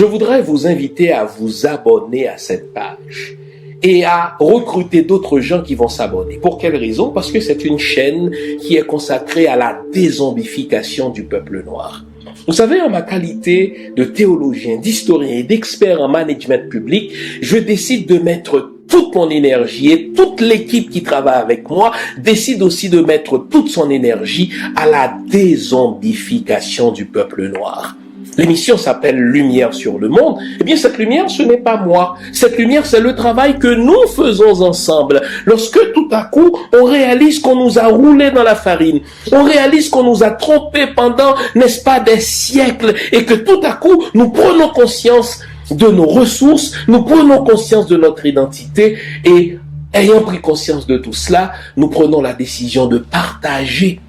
Je voudrais vous inviter à vous abonner à cette page et à recruter d'autres gens qui vont s'abonner. Pour quelle raison? Parce que c'est une chaîne qui est consacrée à la dézombification du peuple noir. Vous savez, en ma qualité de théologien, d'historien et d'expert en management public, je décide de mettre toute mon énergie et toute l'équipe qui travaille avec moi décide aussi de mettre toute son énergie à la dézombification du peuple noir. L'émission s'appelle Lumière sur le monde. Eh bien, cette lumière, ce n'est pas moi. Cette lumière, c'est le travail que nous faisons ensemble. Lorsque tout à coup, on réalise qu'on nous a roulé dans la farine, on réalise qu'on nous a trompés pendant, n'est-ce pas, des siècles, et que tout à coup, nous prenons conscience de nos ressources, nous prenons conscience de notre identité, et ayant pris conscience de tout cela, nous prenons la décision de partager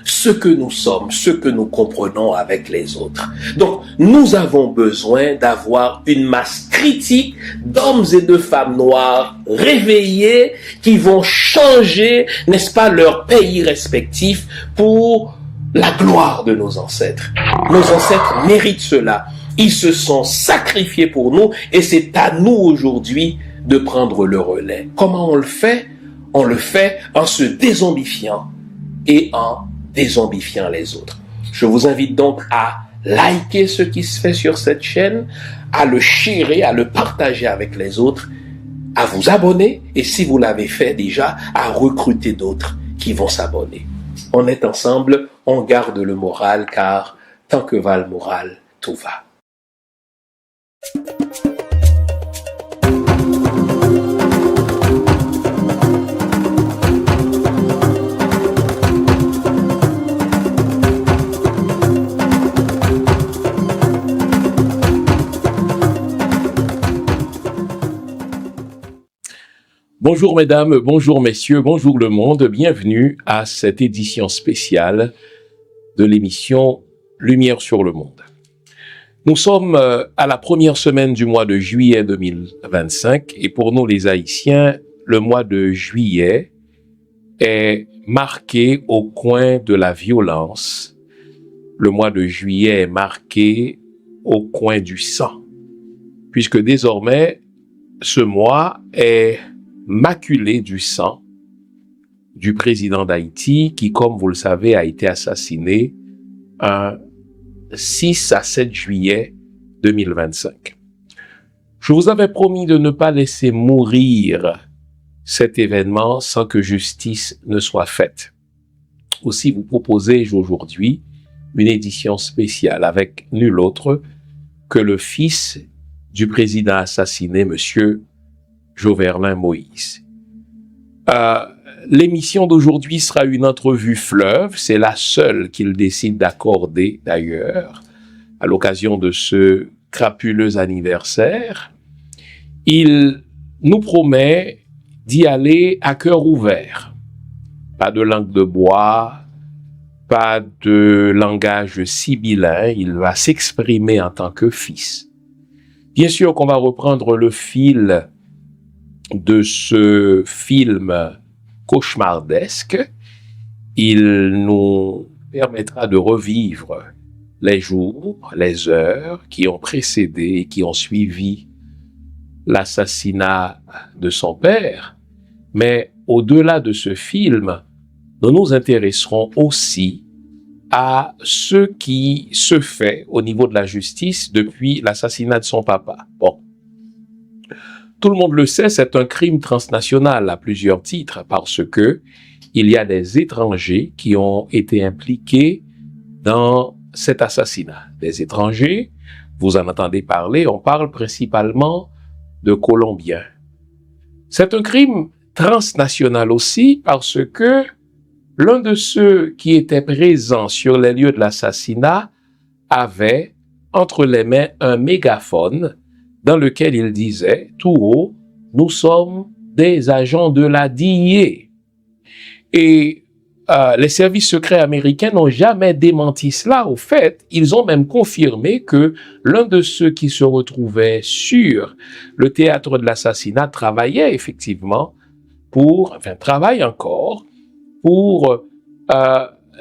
ce que nous sommes, ce que nous comprenons avec les autres. Donc, nous avons besoin d'avoir une masse critique d'hommes et de femmes noirs réveillés qui vont changer, n'est-ce pas, leur pays respectif pour la gloire de nos ancêtres. Nos ancêtres méritent cela. Ils se sont sacrifiés pour nous et c'est à nous aujourd'hui de prendre le relais. Comment on le fait? On le fait en se dézombifiant et en dézombifiant les autres. Je vous invite donc à liker ce qui se fait sur cette chaîne, à le sharer, à le partager avec les autres, à vous abonner et si vous l'avez fait déjà, à recruter d'autres qui vont s'abonner. On est ensemble, on garde le moral car tant que va le moral, tout va. Bonjour mesdames, bonjour messieurs, bonjour le monde, bienvenue à cette édition spéciale de l'émission Lumière sur le monde. Nous sommes à la première semaine du mois de juillet 2025 et pour nous les Haïtiens, le mois de juillet est marqué au coin de la violence. Le mois de juillet est marqué au coin du sang, puisque désormais ce mois est maculé du sang du président d'Haïti qui, comme vous le savez, a été assassiné un 6 à 7 juillet 2025. Je vous avais promis de ne pas laisser mourir cet événement sans que justice ne soit faite. Aussi, vous proposez aujourd'hui une édition spéciale avec nul autre que le fils du président assassiné, monsieur Jovenel Moïse. L'émission d'aujourd'hui sera une entrevue fleuve, c'est la seule qu'il décide d'accorder d'ailleurs à l'occasion de ce crapuleux anniversaire. Il nous promet d'y aller à cœur ouvert. Pas de langue de bois, pas de langage sibyllin, il va s'exprimer en tant que fils. Bien sûr qu'on va reprendre le fil de ce film cauchemardesque. Il nous permettra de revivre les jours, les heures qui ont précédé et qui ont suivi l'assassinat de son père. Mais au-delà de ce film, nous nous intéresserons aussi à ce qui se fait au niveau de la justice depuis l'assassinat de son papa. Bon. Tout le monde le sait, c'est un crime transnational à plusieurs titres parce que il y a des étrangers qui ont été impliqués dans cet assassinat. Des étrangers, vous en entendez parler, on parle principalement de Colombiens. C'est un crime transnational aussi parce que l'un de ceux qui étaient présents sur les lieux de l'assassinat avait entre les mains un mégaphone dans lequel il disait tout haut, nous sommes des agents de la DIA. Et les services secrets américains n'ont jamais démenti cela. Au fait, ils ont même confirmé que l'un de ceux qui se retrouvaient sur le théâtre de l'assassinat travaillait effectivement travaille encore pour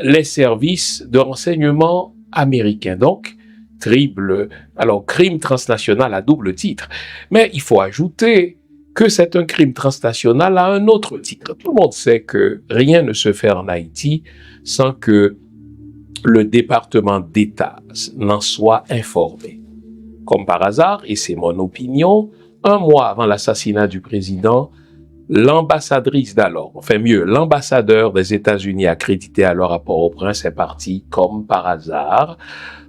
les services de renseignement américains. Donc, crime transnational à double titre. Mais il faut ajouter que c'est un crime transnational à un autre titre. Tout le monde sait que rien ne se fait en Haïti sans que le département d'État n'en soit informé. Comme par hasard, et c'est mon opinion, un mois avant l'assassinat du président, l'ambassadrice d'alors, enfin mieux, l'ambassadeur des États-Unis accrédité alors à Port-au-Prince est parti, comme par hasard,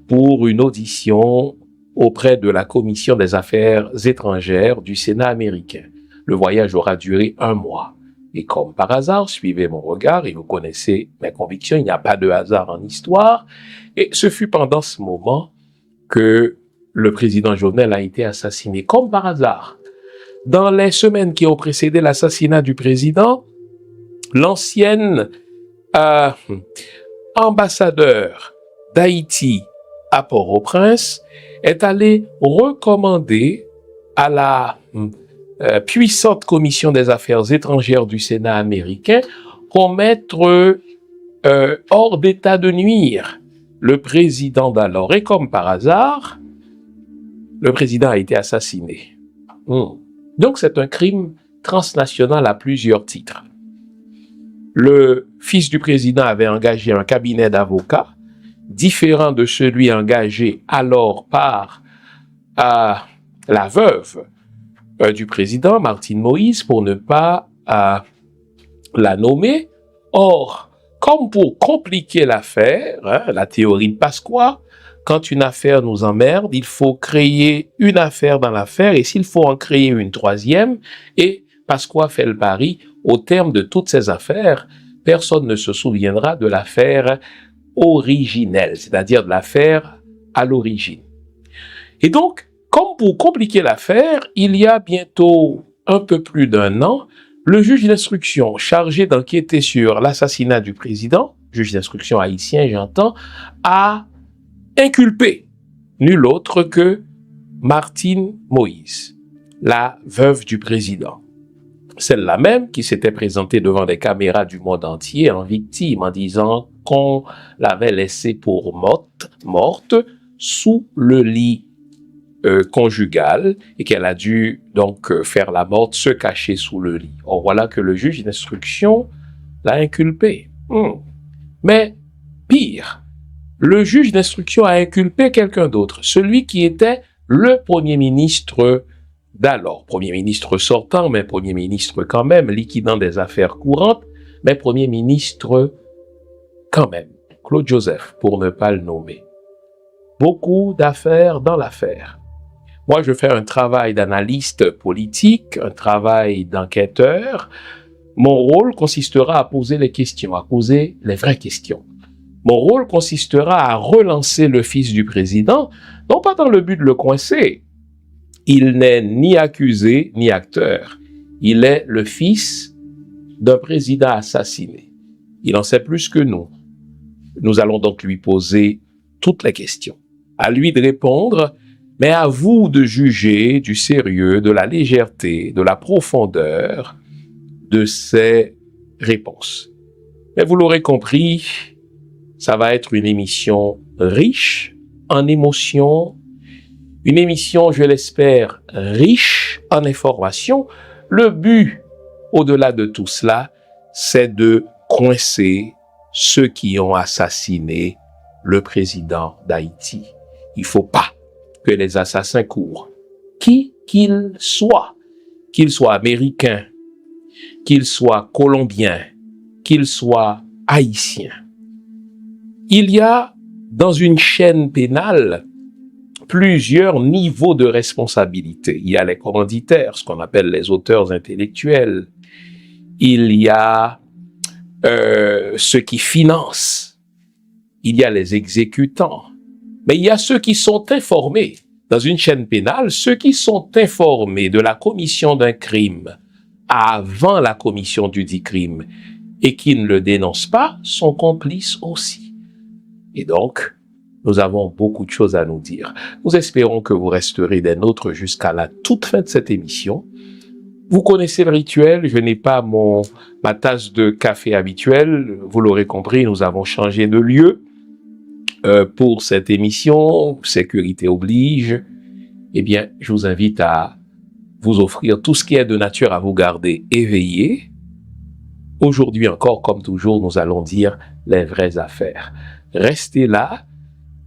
pour une audition auprès de la Commission des Affaires étrangères du Sénat américain. Le voyage aura duré 1 mois. Et comme par hasard, suivez mon regard et vous connaissez mes convictions, il n'y a pas de hasard en histoire. Et ce fut pendant ce moment que le président Jovenel a été assassiné, comme par hasard. Dans les semaines qui ont précédé l'assassinat du président, l'ancienne ambassadeur d'Haïti à Port-au-Prince est allée recommander à la puissante commission des affaires étrangères du Sénat américain qu'on mette hors d'état de nuire le président d'alors. Et comme par hasard, le président a été assassiné. Donc c'est un crime transnational à plusieurs titres. Le fils du président avait engagé un cabinet d'avocats différent de celui engagé alors par la veuve du président, Martine Moïse, pour ne pas la nommer. Or, comme pour compliquer l'affaire, la théorie de Pasqua, quand une affaire nous emmerde, il faut créer une affaire dans l'affaire, et s'il faut en créer une troisième, et Pasqua fait le pari, au terme de toutes ces affaires, personne ne se souviendra de l'affaire originelle, c'est-à-dire de l'affaire à l'origine. Et donc, comme pour compliquer l'affaire, il y a bientôt un peu plus d'1 an, le juge d'instruction chargé d'enquêter sur l'assassinat du président, juge d'instruction haïtien, j'entends, a inculpé nul autre que Martine Moïse, la veuve du président. Celle-là même qui s'était présentée devant les caméras du monde entier en victime en disant qu'on l'avait laissée pour morte sous le lit conjugal et qu'elle a dû donc faire la morte, se cacher sous le lit. Or voilà que le juge d'instruction l'a inculpé. Mais pire, le juge d'instruction a inculpé quelqu'un d'autre, celui qui était le premier ministre d'alors, premier ministre sortant, mais premier ministre quand même, liquidant des affaires courantes, mais premier ministre quand même, Claude Joseph, pour ne pas le nommer. Beaucoup d'affaires dans l'affaire. Moi, je fais un travail d'analyste politique, un travail d'enquêteur. Mon rôle consistera à poser les questions, à poser les vraies questions. Mon rôle consistera à relancer le fils du président, non pas dans le but de le coincer. Il n'est ni accusé ni acteur. Il est le fils d'un président assassiné. Il en sait plus que nous. Nous allons donc lui poser toutes les questions. À lui de répondre, mais à vous de juger du sérieux, de la légèreté, de la profondeur de ses réponses. Mais vous l'aurez compris, ça va être une émission riche en émotions, une émission, je l'espère, riche en informations. Le but, au-delà de tout cela, c'est de coincer ceux qui ont assassiné le président d'Haïti. Il ne faut pas que les assassins courent. Qui qu'ils soient américains, qu'ils soient colombiens, qu'ils soient haïtiens. Il y a dans une chaîne pénale plusieurs niveaux de responsabilité. Il y a les commanditaires, ce qu'on appelle les auteurs intellectuels. Il y a ceux qui financent. Il y a les exécutants. Mais il y a ceux qui sont informés. Dans une chaîne pénale, ceux qui sont informés de la commission d'un crime avant la commission du dit crime et qui ne le dénoncent pas sont complices aussi. Et donc, nous avons beaucoup de choses à nous dire. Nous espérons que vous resterez des nôtres jusqu'à la toute fin de cette émission. Vous connaissez le rituel, je n'ai pas ma tasse de café habituelle. Vous l'aurez compris, nous avons changé de lieu. pour cette émission, sécurité oblige, eh bien, je vous invite à vous offrir tout ce qui est de nature à vous garder éveillé. Aujourd'hui encore, comme toujours, nous allons dire les vraies affaires. Restez là,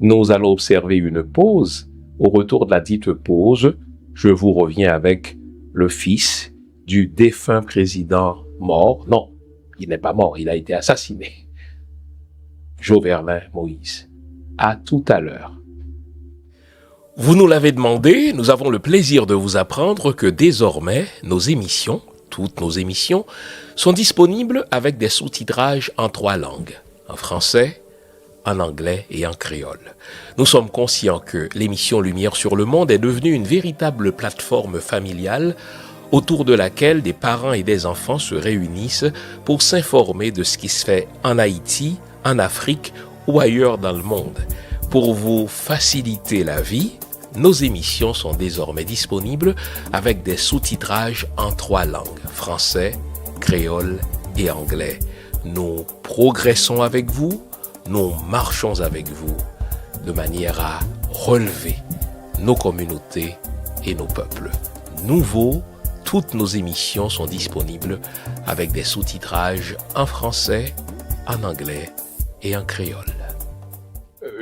nous allons observer une pause. Au retour de la dite pause, je vous reviens avec le fils du défunt président mort. Non, il n'est pas mort, il a été assassiné. Jovenel Moïse. À tout à l'heure. Vous nous l'avez demandé, nous avons le plaisir de vous apprendre que désormais, nos émissions, toutes nos émissions, sont disponibles avec des sous-titrages en 3 langues, en français, en anglais et en créole. Nous sommes conscients que l'émission Lumière sur le Monde est devenue une véritable plateforme familiale autour de laquelle des parents et des enfants se réunissent pour s'informer de ce qui se fait en Haïti, en Afrique ou ailleurs dans le monde. Pour vous faciliter la vie, nos émissions sont désormais disponibles avec des sous-titrages en 3 langues, français, créole et anglais. Nous progressons avec vous, nous marchons avec vous, de manière à relever nos communautés et nos peuples. Nouveau, toutes nos émissions sont disponibles avec des sous-titrages en français, en anglais et en créole.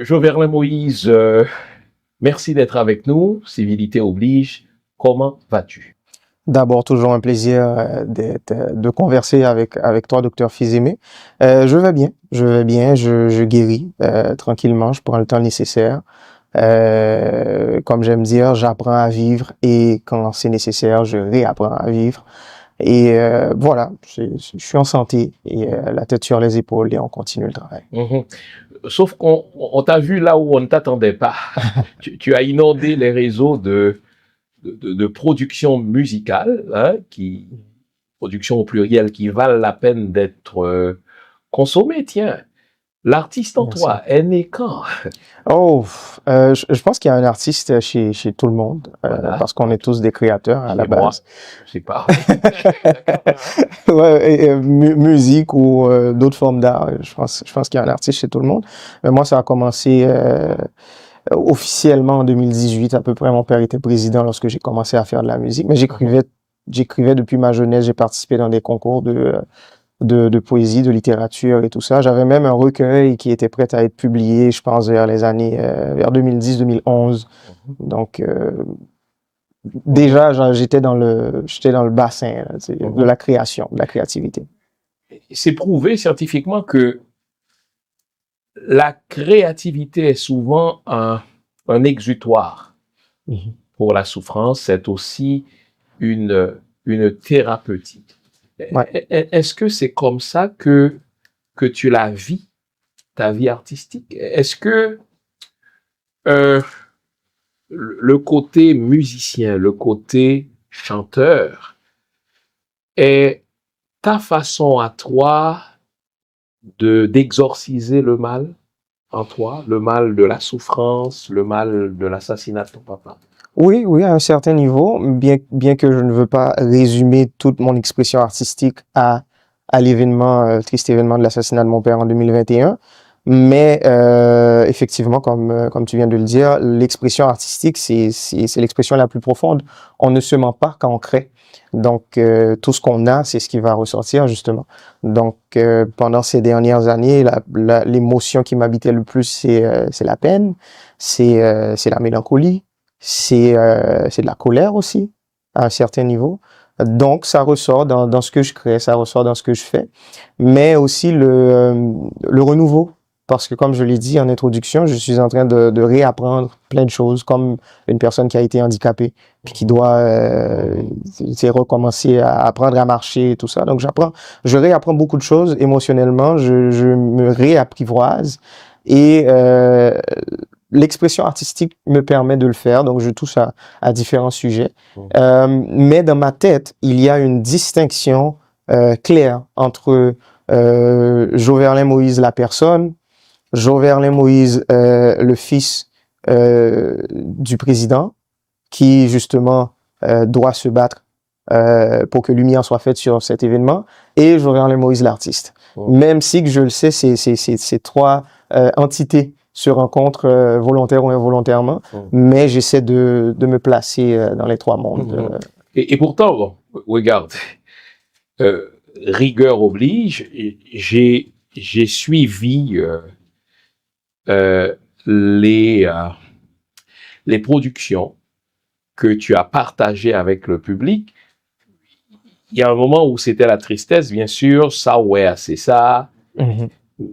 Jovenel Moïse, merci d'être avec nous. Civilité oblige. Comment vas-tu? D'abord, toujours un plaisir de converser avec toi, docteur Fils-Aimé. Je vais bien, je guéris tranquillement, je prends le temps nécessaire. Comme j'aime dire, j'apprends à vivre et quand c'est nécessaire, je réapprends à vivre. Et voilà, je suis en santé et la tête sur les épaules et on continue le travail. Sauf qu'on t'a vu là où on ne t'attendait pas. tu as inondé les réseaux de production musicale, hein, production au pluriel, qui valent la peine d'être consommée. Tiens, l'artiste en toi est né quand? Je pense qu'il y a un artiste chez tout le monde, voilà. Parce qu'on est tous des créateurs à la base. Je sais pas. Ouais, musique ou d'autres formes d'art. Je pense qu'il y a un artiste chez tout le monde. Mais moi, ça a commencé officiellement en 2018. À peu près, mon père était président lorsque j'ai commencé à faire de la musique. Mais j'écrivais depuis ma jeunesse. J'ai participé dans des concours de poésie, de littérature et tout ça. J'avais même un recueil qui était prêt à être publié, je pense, vers 2010-2011. Donc, déjà, j'étais dans le bassin là, de la création, de la créativité. C'est prouvé scientifiquement que la créativité est souvent un exutoire pour la souffrance. C'est aussi une thérapeutique. Ouais. Est-ce que c'est comme ça que tu la vis, ta vie artistique? Est-ce que le côté musicien, le côté chanteur est ta façon à toi d'exorciser le mal en toi, le mal de la souffrance, le mal de l'assassinat de ton papa? Oui, à un certain niveau, bien que je ne veux pas résumer toute mon expression artistique à l'événement, triste événement de l'assassinat de mon père en 2021, mais effectivement, comme tu viens de le dire, l'expression artistique, c'est l'expression la plus profonde. On ne se ment pas quand on crée. Donc, tout ce qu'on a, c'est ce qui va ressortir, justement. Donc, pendant ces dernières années, l'émotion qui m'habitait le plus, c'est la peine, c'est la mélancolie, c'est de la colère aussi, à un certain niveau. Donc, ça ressort dans ce que je crée, ça ressort dans ce que je fais, mais aussi le renouveau. Parce que, comme je l'ai dit en introduction, je suis en train de réapprendre plein de choses, comme une personne qui a été handicapée, puis qui doit recommencer à apprendre à marcher et tout ça. Donc, je réapprends beaucoup de choses émotionnellement, je me réapprivoise et l'expression artistique me permet de le faire, donc je touche à différents sujets. Mais dans ma tête, il y a une distinction claire entre Jovenel Moïse, la personne, Jovenel Moïse, le fils du président, qui justement doit se battre pour que lumière soit faite sur cet événement, et Jovenel Moïse, l'artiste. Même si que je le sais, c'est 3 entités se rencontrent volontaire ou involontairement, mais j'essaie de me placer dans les trois mondes. Et pourtant, bon, regarde, rigueur oblige, j'ai suivi les productions que tu as partagées avec le public. Il y a un moment où c'était la tristesse, bien sûr, ça, ouais, c'est ça.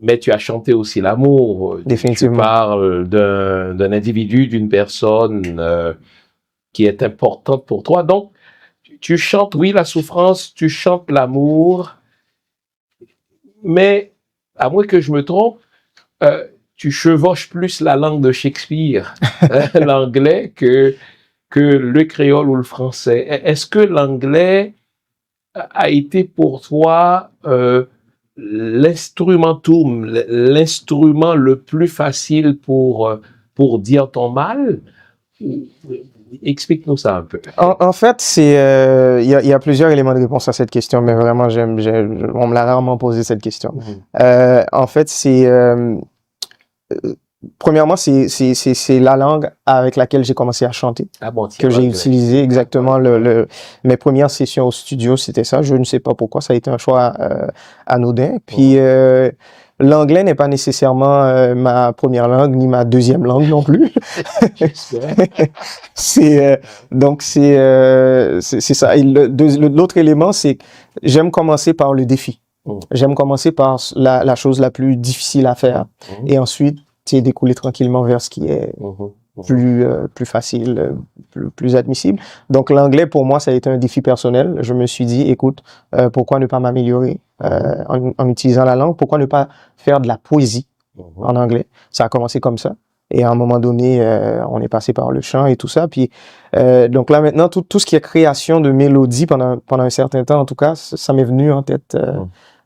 Mais tu as chanté aussi l'amour. Définitivement. Tu parles d'un individu, d'une personne qui est importante pour toi. Donc, tu chantes, oui, la souffrance, tu chantes l'amour, mais, à moins que je me trompe, tu chevauches plus la langue de Shakespeare, l'anglais, que le créole ou le français. Est-ce que l'anglais a été pour toi l'instrumentum, l'instrument le plus facile pour dire ton mal? Explique-nous ça un peu. En fait, il y a plusieurs éléments de réponse à cette question, mais vraiment, on me l'a rarement posé cette question. En fait, premièrement, c'est la langue avec laquelle j'ai commencé à chanter, que j'ai utilisé exactement. Mes premières sessions au studio, c'était ça. Je ne sais pas pourquoi, ça a été un choix anodin. Puis l'anglais n'est pas nécessairement ma première langue, ni ma deuxième langue non plus. Donc c'est ça. Et l'autre élément, c'est que j'aime commencer par le défi. J'aime commencer par la chose la plus difficile à faire. Et ensuite, découler tranquillement vers ce qui est plus facile, plus admissible. Donc l'anglais, pour moi, ça a été un défi personnel. Je me suis dit, écoute, pourquoi ne pas m'améliorer en utilisant la langue? Pourquoi ne pas faire de la poésie en anglais? Ça a commencé comme ça. Et à un moment donné, on est passé par le chant et tout ça. Puis donc là maintenant, tout ce qui est création de mélodies pendant un certain temps, en tout cas, ça m'est venu en tête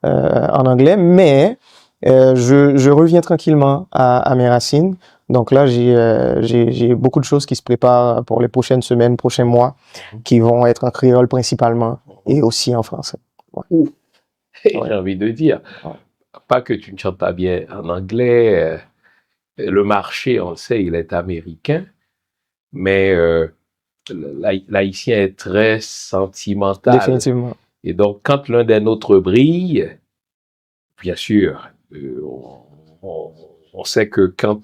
en anglais. Mais je reviens tranquillement à mes racines. Donc là, j'ai beaucoup de choses qui se préparent pour les prochaines semaines, prochains mois, qui vont être en créole principalement et aussi en français. Ouais. J'ai envie de dire, pas que tu ne chantes pas bien en anglais. Le marché, on le sait, il est américain, mais l'haïtien est très sentimental. Définitivement. Et donc, quand l'un des nôtres brille, bien sûr, on sait que quand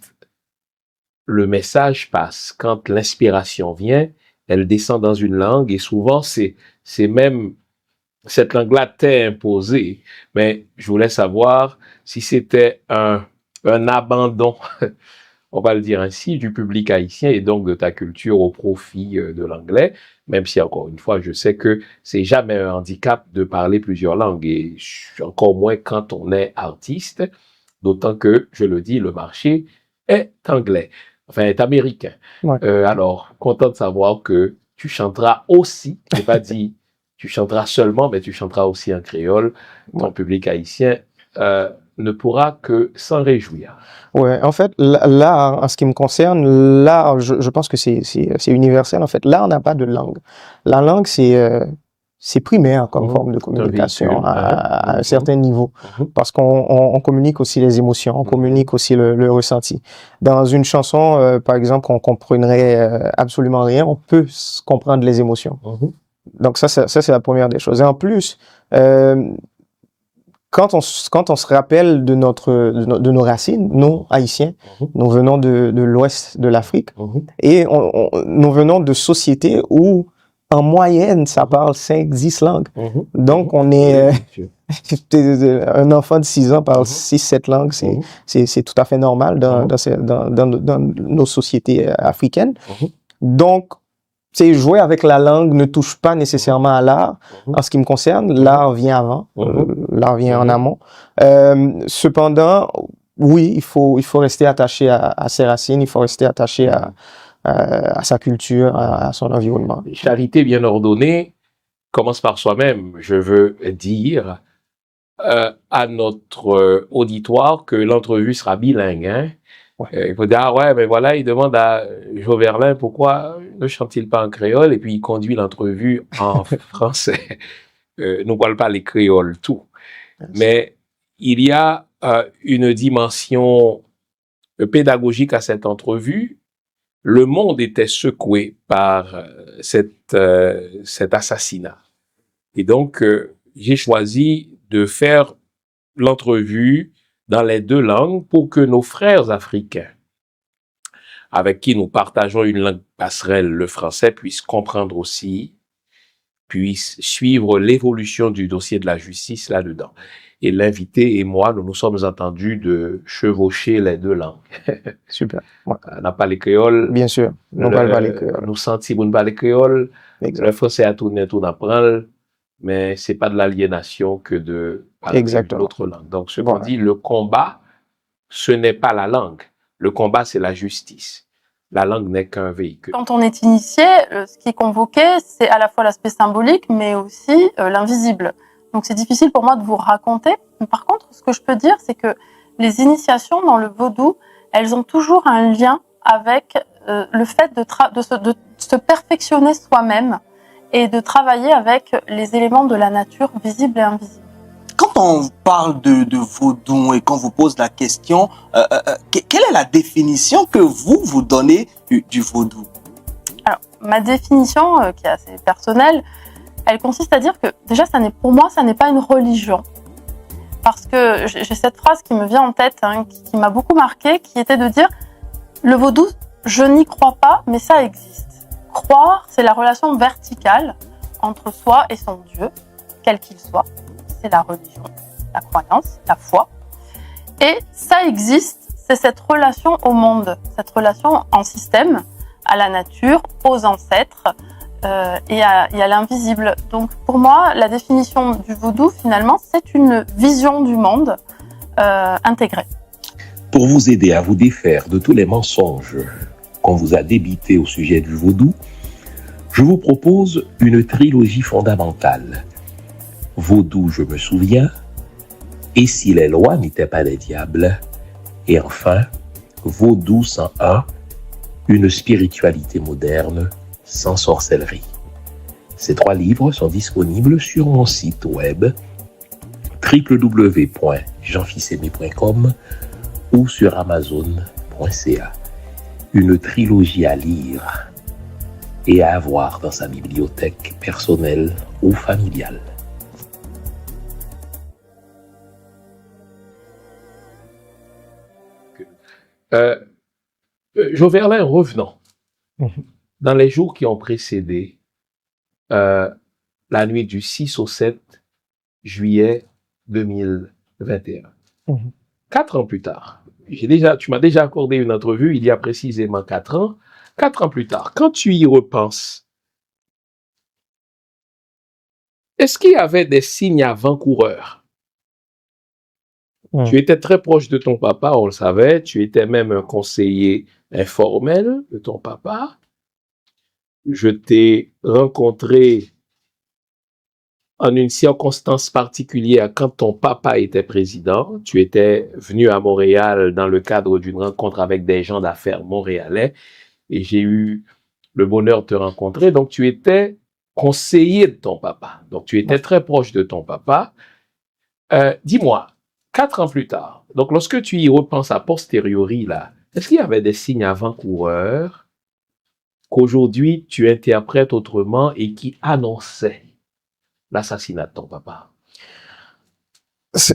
le message passe, quand l'inspiration vient, elle descend dans une langue et souvent c'est même cette langue-là t'est imposée. Mais je voulais savoir si c'était un abandon, on va le dire ainsi, du public haïtien et donc de ta culture au profit de l'anglais, même si encore une fois, je sais que c'est jamais un handicap de parler plusieurs langues et encore moins quand on est artiste, d'autant que, je le dis, le marché est anglais, enfin est américain. Ouais. Alors, content de savoir que tu chanteras aussi, je n'ai pas dit tu chanteras seulement, mais tu chanteras aussi en créole. Ton public haïtien ne pourra que s'en réjouir. Ouais, en fait, là, en ce qui me concerne, là, je pense que c'est universel. En fait, là, on n'a pas de langue. La langue, c'est primaire comme forme de communication à un certain niveau, parce qu'on communique aussi les émotions, on communique aussi le ressenti. Dans une chanson, par exemple, qu'on comprendrait absolument rien, on peut comprendre les émotions. Donc ça c'est la première des choses. Et en plus, quand on se rappelle de nos racines, nous Haïtiens, nous venons de l'ouest de l'Afrique et nous venons de sociétés où en moyenne ça parle 5-10 langues. Donc on est un enfant de 6 ans parle 6-7 langues, c'est tout à fait normal dans nos sociétés africaines. Donc jouer avec la langue ne touche pas nécessairement à l'art. En ce qui me concerne, l'art vient avant, l'art vient en amont. Cependant, oui, il faut rester attaché à ses racines, il faut rester attaché à sa culture, à son environnement. Charité bien ordonnée commence par soi-même. Je veux dire à notre auditoire que l'entrevue sera bilingue, hein? Il faut dire, ah ouais, mais voilà, il demande à Joverlin pourquoi ne chante-t-il pas en créole et puis il conduit l'entrevue en français. Nous parlons pas les créoles, tout. Mais il y a une dimension pédagogique à cette entrevue, le monde était secoué par cet assassinat. Et donc, j'ai choisi de faire l'entrevue dans les deux langues pour que nos frères africains, avec qui nous partageons une langue passerelle, le français, puissent comprendre aussi, puissent suivre l'évolution du dossier de la justice là-dedans. Et l'invité et moi, nous nous sommes entendus de chevaucher les deux langues. Super. Ouais. On n'a pas les créoles. Bien sûr. Nous parlons pas les créoles. Nous sentis qu'on pas les créoles. Le français a tourné, tout apprendre. Mais c'est pas de l'aliénation que de parler l'autre langue. Donc, ce qu'on dit, le combat, ce n'est pas la langue. Le combat, c'est la justice. La langue n'est qu'un véhicule. Quand on est initié, ce qui est convoqué, c'est à la fois l'aspect symbolique, mais aussi l'invisible. Donc, c'est difficile pour moi de vous raconter. Mais par contre, ce que je peux dire, c'est que les initiations dans le vaudou, elles ont toujours un lien avec le fait de se perfectionner soi-même et de travailler avec les éléments de la nature visibles et invisibles. Quand on parle de vaudou et qu'on vous pose la question, quelle est la définition que vous donnez du vaudou? Alors, ma définition, qui est assez personnelle, elle consiste à dire que déjà, pour moi, ça n'est pas une religion. Parce que j'ai cette phrase qui me vient en tête, qui m'a beaucoup marquée, qui était de dire « Le vaudou, je n'y crois pas, mais ça existe ». Croire, c'est la relation verticale entre soi et son Dieu, quel qu'il soit. C'est la religion, la croyance, la foi. Et ça existe, c'est cette relation au monde, cette relation en système, à la nature, aux ancêtres et à l'invisible. Donc pour moi, la définition du vaudou, finalement, c'est une vision du monde intégrée. Pour vous aider à vous défaire de tous les mensonges qu'on vous a débités au sujet du vaudou, je vous propose une trilogie fondamentale. Vaudou, je me souviens, et si les lois n'étaient pas des diables, et enfin, Vaudou 101, une spiritualité moderne sans sorcellerie. Ces 3 livres sont disponibles sur mon site web www.jeanfilsaimé.com ou sur amazon.ca. Une trilogie à lire et à avoir dans sa bibliothèque personnelle ou familiale. Joverlin, revenons. Dans les jours qui ont précédé la nuit du 6 au 7 juillet 2021, 4 ans plus tard, tu m'as déjà accordé une entrevue il y a précisément 4 ans. 4 ans plus tard, quand tu y repenses, est-ce qu'il y avait des signes avant-coureurs? Tu étais très proche de ton papa, on le savait. Tu étais même un conseiller informel de ton papa. Je t'ai rencontré en une circonstance particulière quand ton papa était président. Tu étais venu à Montréal dans le cadre d'une rencontre avec des gens d'affaires montréalais et j'ai eu le bonheur de te rencontrer. Donc, tu étais conseiller de ton papa. Donc, tu étais très proche de ton papa. Dis-moi, 4 ans plus tard, donc lorsque tu y repenses a posteriori, là, est-ce qu'il y avait des signes avant-coureurs qu'aujourd'hui tu interprètes autrement et qui annonçaient l'assassinat de ton papa?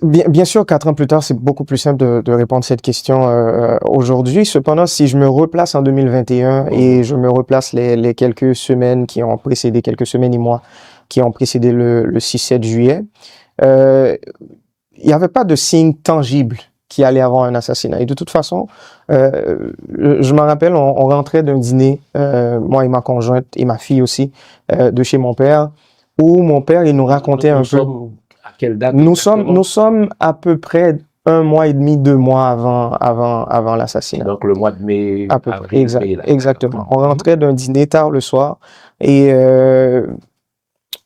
Bien sûr, 4 ans plus tard, c'est beaucoup plus simple de répondre à cette question aujourd'hui. Cependant, si je me replace en 2021 et je me replace les quelques semaines qui ont précédé, quelques semaines et mois qui ont précédé le 6-7 juillet, il n'y avait pas de signe tangible qu'il allait avoir un assassinat. Et de toute façon, je m'en rappelle, on rentrait d'un dîner, moi et ma conjointe et ma fille aussi, de chez mon père, où mon père, il nous racontait un peu... À quelle date? Nous sommes à peu près 1 mois et demi, 2 mois avant l'assassinat. Donc le mois de mai, à peu près, avril, mai, là. exactement. On rentrait d'un dîner tard le soir et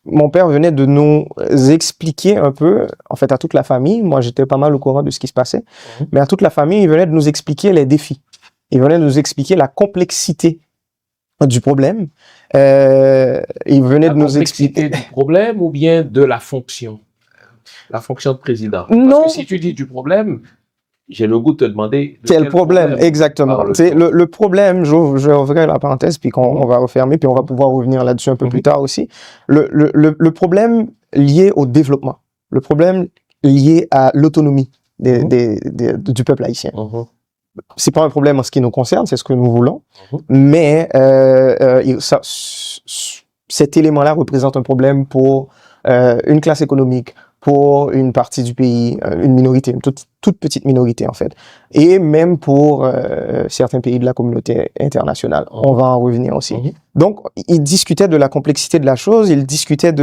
mon père venait de nous expliquer un peu, en fait à toute la famille, moi j'étais pas mal au courant de ce qui se passait, mais à toute la famille, il venait de nous expliquer les défis. Il venait de nous expliquer la complexité du problème. Il venait de nous expliquer... du problème ou bien de la fonction? La fonction de président. Non. Parce que si tu dis du problème, j'ai le goût de te demander... Quel problème? Exactement. parle-t-on? Le problème, je vais ouvrir la parenthèse, puis on va refermer, puis on va pouvoir revenir là-dessus un peu plus tard aussi. Le problème lié au développement, le problème lié à l'autonomie du peuple haïtien. C'est pas un problème en ce qui nous concerne, c'est ce que nous voulons, mais cet élément-là représente un problème pour une classe économique, pour une partie du pays, une minorité, une toute petite minorité en fait, et même pour certains pays de la communauté internationale. On va en revenir aussi. Donc, il discutait de la complexité de la chose, il discutait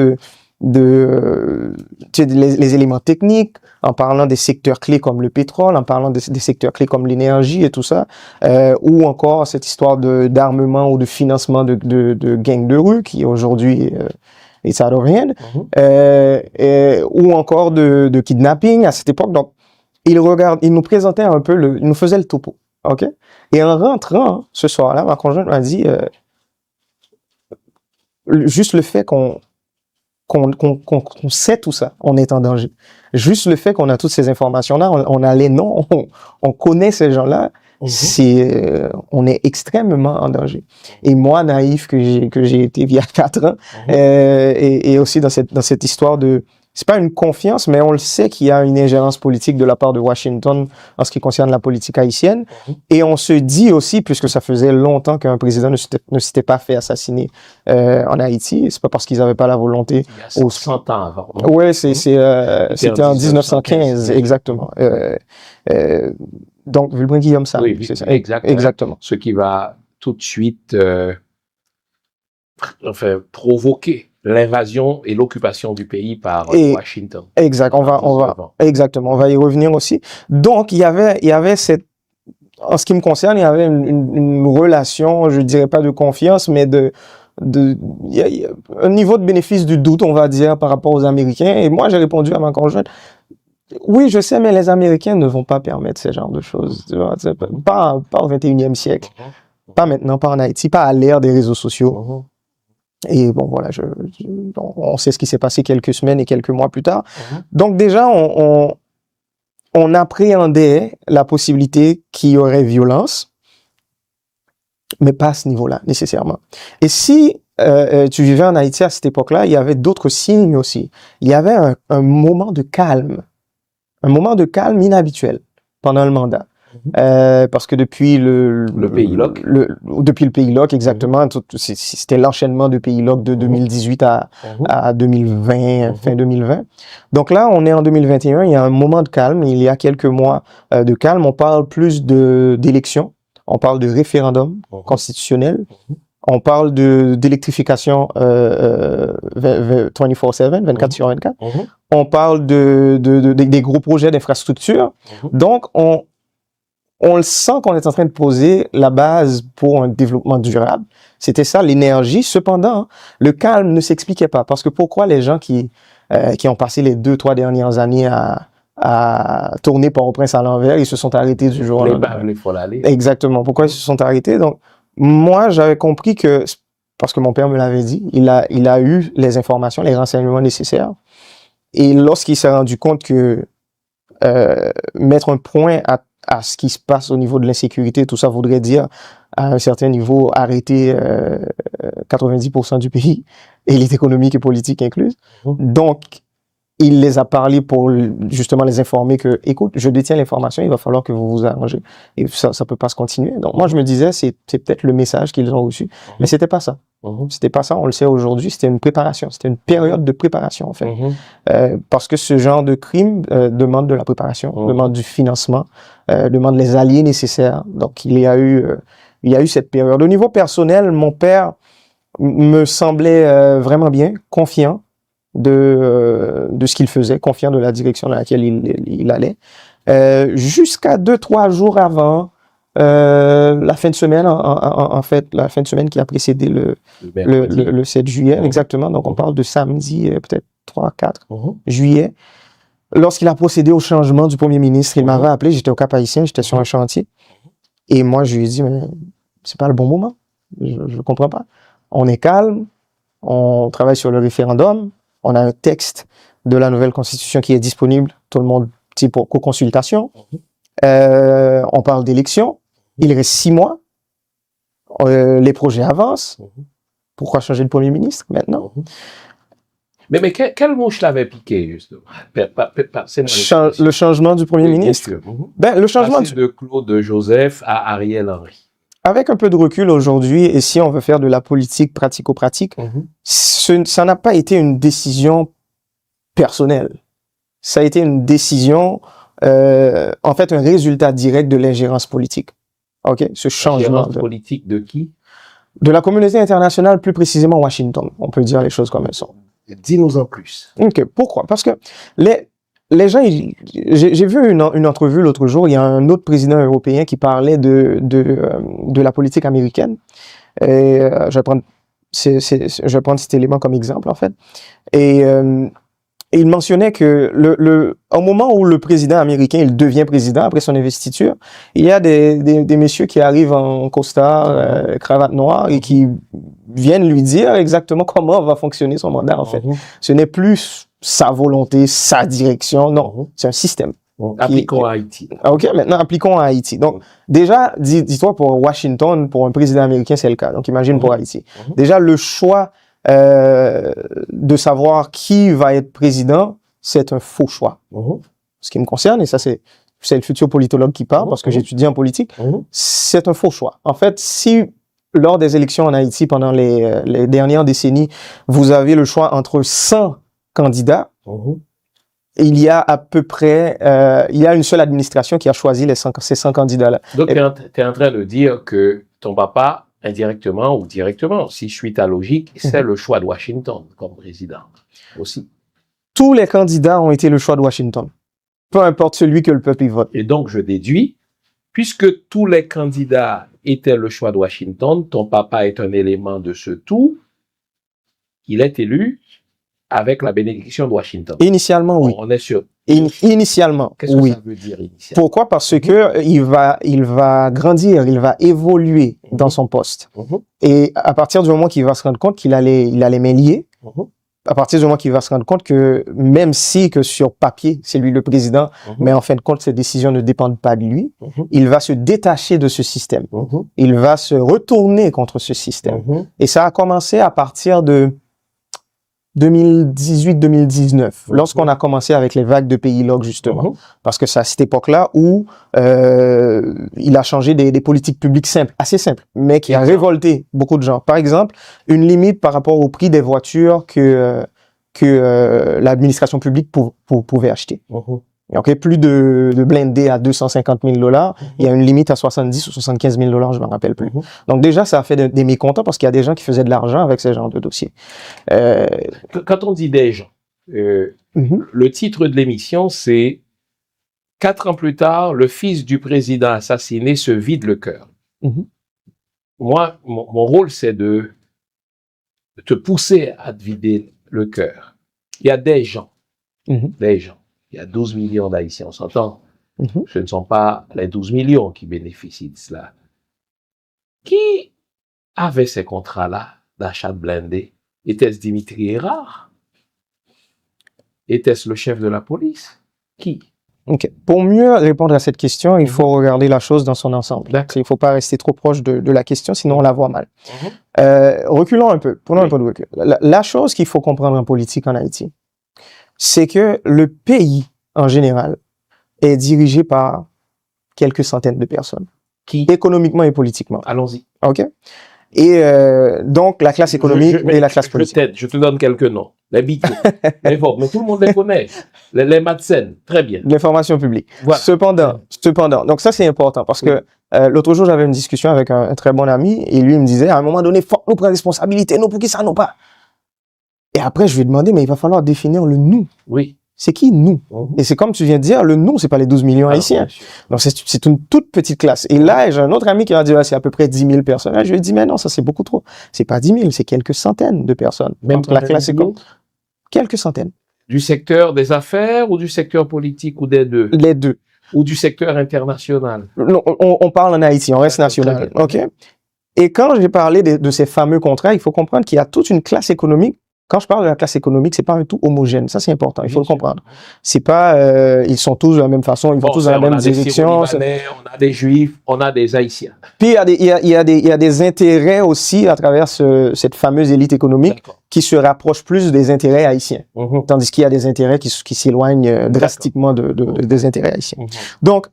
les éléments techniques, en parlant des secteurs clés comme le pétrole, en parlant des secteurs clés comme l'énergie et tout ça, ou encore cette histoire d'armement ou de financement de gangs de rue qui aujourd'hui it's out of hand, ou encore de kidnapping à cette époque. Donc, il nous présentait un peu il nous faisait le topo, ok? Et en rentrant ce soir-là, ma conjointe m'a dit juste le fait qu'on sait tout ça, on est en danger. Juste le fait qu'on a toutes ces informations-là, on a les noms, on connaît ces gens-là, on est extrêmement en danger. Et moi, naïf que j'ai été il y a 4 ans, et aussi dans cette histoire c'est pas une confiance, mais on le sait qu'il y a une ingérence politique de la part de Washington en ce qui concerne la politique haïtienne. Et on se dit aussi, puisque ça faisait longtemps qu'un président ne s'était pas fait assassiner en Haïti, c'est pas parce qu'ils n'avaient pas la volonté. Il y a 100 ans avant. Ouais, c'était en 1915, exactement. Donc, Vulbrin Guillaume Sam, oui, c'est ça. Exactement. Ce qui va tout de suite provoquer l'invasion et l'occupation du pays par Washington. Exact. On va y revenir aussi. Donc, il y avait en ce qui me concerne, il y avait une relation, je dirais pas de confiance, mais il y a un niveau de bénéfice du doute, on va dire, par rapport aux Américains. Et moi, j'ai répondu à ma conjointe, oui, je sais, mais les Américains ne vont pas permettre ce genre de choses. Tu vois, pas au 21e siècle. Pas maintenant, pas en Haïti, pas à l'ère des réseaux sociaux. Et bon, voilà, on sait ce qui s'est passé quelques semaines et quelques mois plus tard. Donc déjà, on appréhendait la possibilité qu'il y aurait violence, mais pas à ce niveau-là, nécessairement. Et si tu vivais en Haïti à cette époque-là, il y avait d'autres signes aussi. Il y avait un moment de calme. Un moment de calme inhabituel pendant le mandat. Parce que depuis le pays LOC. Depuis le pays LOC, exactement. C'était l'enchaînement de pays LOC de 2018 à 2020, fin 2020. Donc là, on est en 2021, il y a un moment de calme, il y a quelques mois de calme. On parle plus d'élections, on parle de référendum constitutionnel, on parle d'électrification 24/7, 24 sur 24. On parle des gros projets d'infrastructure. Donc, on le sent qu'on est en train de poser la base pour un développement durable. C'était ça, l'énergie. Cependant, le calme ne s'expliquait pas. Parce que pourquoi les gens qui ont passé les 2-3 dernières années à tourner Port-au-Prince à l'envers, ils se sont arrêtés du jour au lendemain. Il faut l'aller. Exactement. Pourquoi ils se sont arrêtés? Donc, moi, j'avais compris que, parce que mon père me l'avait dit, il a eu les informations, les renseignements nécessaires. Et lorsqu'il s'est rendu compte que mettre un point à ce qui se passe au niveau de l'insécurité, tout ça voudrait dire, à un certain niveau, arrêter 90% du pays, élite économique et politique incluse. Donc, il les a parlé pour justement les informer que, écoute, je détiens l'information, il va falloir que vous vous arrangez. Et ça peut pas se continuer. Donc, moi, je me disais, c'est peut-être le message qu'ils ont reçu. Mais c'était pas ça. C'était pas ça, on le sait aujourd'hui, c'était une préparation. C'était une période de préparation, en fait. Parce que ce genre de crime demande de la préparation, demande du financement, demande les alliés nécessaires. Donc, il y a eu cette période. Au niveau personnel, mon père me semblait vraiment bien, confiant de ce qu'il faisait, confiant de la direction dans laquelle il allait. Jusqu'à 2-3 jours avant la fin de semaine, en fait, la fin de semaine qui a précédé le 7 juillet, exactement. Donc, on parle de samedi, peut-être 3-4 juillet. Lorsqu'il a procédé au changement du premier ministre, il m'avait appelé, j'étais au Cap-Haïtien, j'étais sur un chantier. Et moi, je lui ai dit, mais c'est pas le bon moment. Je comprends pas. On est calme, on travaille sur le référendum, on a un texte de la nouvelle constitution qui est disponible, tout le monde, pour co-consultation. On parle d'élections. Il reste 6 mois. Les projets avancent. Pourquoi changer de Premier ministre maintenant? Mais quel mot je l'avais piqué, justement? Le changement du Premier ministre? Ben, le changement de Claude Joseph à Ariel Henry. Avec un peu de recul aujourd'hui, et si on veut faire de la politique pratico-pratique, ça n'a pas été une décision personnelle. Ça a été une décision, en fait, un résultat direct de l'ingérence politique. OK? Ce changement. Politique de qui? De la communauté internationale, plus précisément Washington. On peut dire les choses comme elles sont. Dis-nous en plus. OK. Pourquoi? Parce que les gens, j'ai vu une entrevue l'autre jour, il y a un autre président européen qui parlait de la politique américaine. Et je vais prendre cet élément comme exemple, en fait. Et il mentionnait que au moment où le président américain il devient président après son investiture, il y a des messieurs qui arrivent en costard, cravate noire et qui viennent lui dire exactement comment va fonctionner son mandat en fait. Ce n'est plus sa volonté, sa direction, non, c'est un système. Appliquons à Haïti. OK, maintenant appliquons à Haïti. Donc déjà, dis-toi pour Washington, pour un président américain, c'est le cas. Donc imagine pour Haïti. Déjà le choix de savoir qui va être président, c'est un faux choix. Ce qui me concerne, et ça c'est le futur politologue qui parle, parce que j'étudie en politique, c'est un faux choix. En fait, si lors des élections en Haïti, pendant les dernières décennies, vous avez le choix entre 100 candidats, il y a à peu près, il y a une seule administration qui a choisi ces 100 candidats-là. Donc, tu es en train de dire que ton papa, indirectement ou directement, si je suis ta logique, c'est le choix de Washington comme président aussi. Tous les candidats ont été le choix de Washington. Peu importe celui que le peuple y vote. Et donc, je déduis, puisque tous les candidats étaient le choix de Washington, ton papa est un élément de ce tout, il est élu avec la bénédiction de Washington. Initialement, oui. On est sûr. Initialement, qu'est-ce que oui. Ça veut dire initialement? Pourquoi? Parce que il va grandir, il va évoluer dans son poste. Et à partir du moment qu'il va se rendre compte qu'il a les mains liées, à partir du moment qu'il va se rendre compte que même si que sur papier, c'est lui le président, mais en fin de compte, ces décisions ne dépendent pas de lui, il va se détacher de ce système. Il va se retourner contre ce système. Et ça a commencé à partir de 2018-2019, lorsqu'on a commencé avec les vagues de pays log justement, parce que c'est à cette époque-là où il a changé des politiques publiques simples, assez simples, mais qui a révolté beaucoup de gens. Par exemple, une limite par rapport au prix des voitures que l'administration publique pouvait acheter. Okay, plus de blindés à 250 000 $, il y a une limite à 70 ou 75 000 $, je me rappelle plus. Donc déjà, ça a fait des mécontents parce qu'il y a des gens qui faisaient de l'argent avec ce genre de dossiers. Quand on dit des gens, le titre de l'émission, c'est « 4 ans plus tard, le fils du président assassiné se vide le cœur ». Moi, mon rôle, c'est de te pousser à te vider le cœur. Il y a des gens, des gens. Il y a 12 millions d'Haïtiens, on s'entend. Ce ne sont pas les 12 millions qui bénéficient de cela. Qui avait ces contrats-là d'achat de blindés? Était-ce Dimitri Hérard? Était-ce le chef de la police? Qui? OK. Pour mieux répondre à cette question, il faut regarder la chose dans son ensemble. Il ne faut pas rester trop proche de la question, sinon on la voit mal. Reculons un peu, prenons un peu de recul. La chose qu'il faut comprendre en politique en Haïti, c'est que le pays, en général, est dirigé par quelques centaines de personnes. Qui? Économiquement et politiquement. Allons-y. OK? Et donc, la classe économique et la classe politique. Je te donne quelques noms. Les Bito, les Vogue, mais tout le monde les connaît. Les Madsen, très bien. L'information publique. Voilà. Cependant, donc ça c'est important parce que l'autre jour, j'avais une discussion avec un très bon ami et lui, il me disait, à un moment donné, faut nous prendre responsabilité, nous, pour qui ça, nous pas? Et après, je lui ai demandé, mais il va falloir définir le nous. Oui. C'est qui nous? Et c'est comme tu viens de dire, le nous, c'est pas les 12 millions haïtiens. Donc c'est une toute petite classe. Et là, j'ai un autre ami qui m'a dit, c'est à peu près 10 000 personnes. Là, je lui ai dit, mais non, ça c'est beaucoup trop. C'est pas 10 000, c'est quelques centaines de personnes. Même la classe économique. Quelques centaines. Du secteur des affaires ou du secteur politique ou des deux? Les deux. Ou du secteur international? Non, on parle en Haïti, on reste national. OK? Et quand j'ai parlé de ces fameux contrats, il faut comprendre qu'il y a toute une classe économique Quand je parle de la classe économique, c'est pas un tout homogène. Ça, c'est important. Il faut le comprendre. C'est pas, ils sont tous de la même façon, ils vont tous dans la même direction. On a des Juifs, on a des Haïtiens. Puis, il y a des intérêts aussi à travers cette fameuse élite économique qui se rapproche plus des intérêts haïtiens. Tandis qu'il y a des intérêts qui s'éloignent drastiquement des intérêts haïtiens. Donc,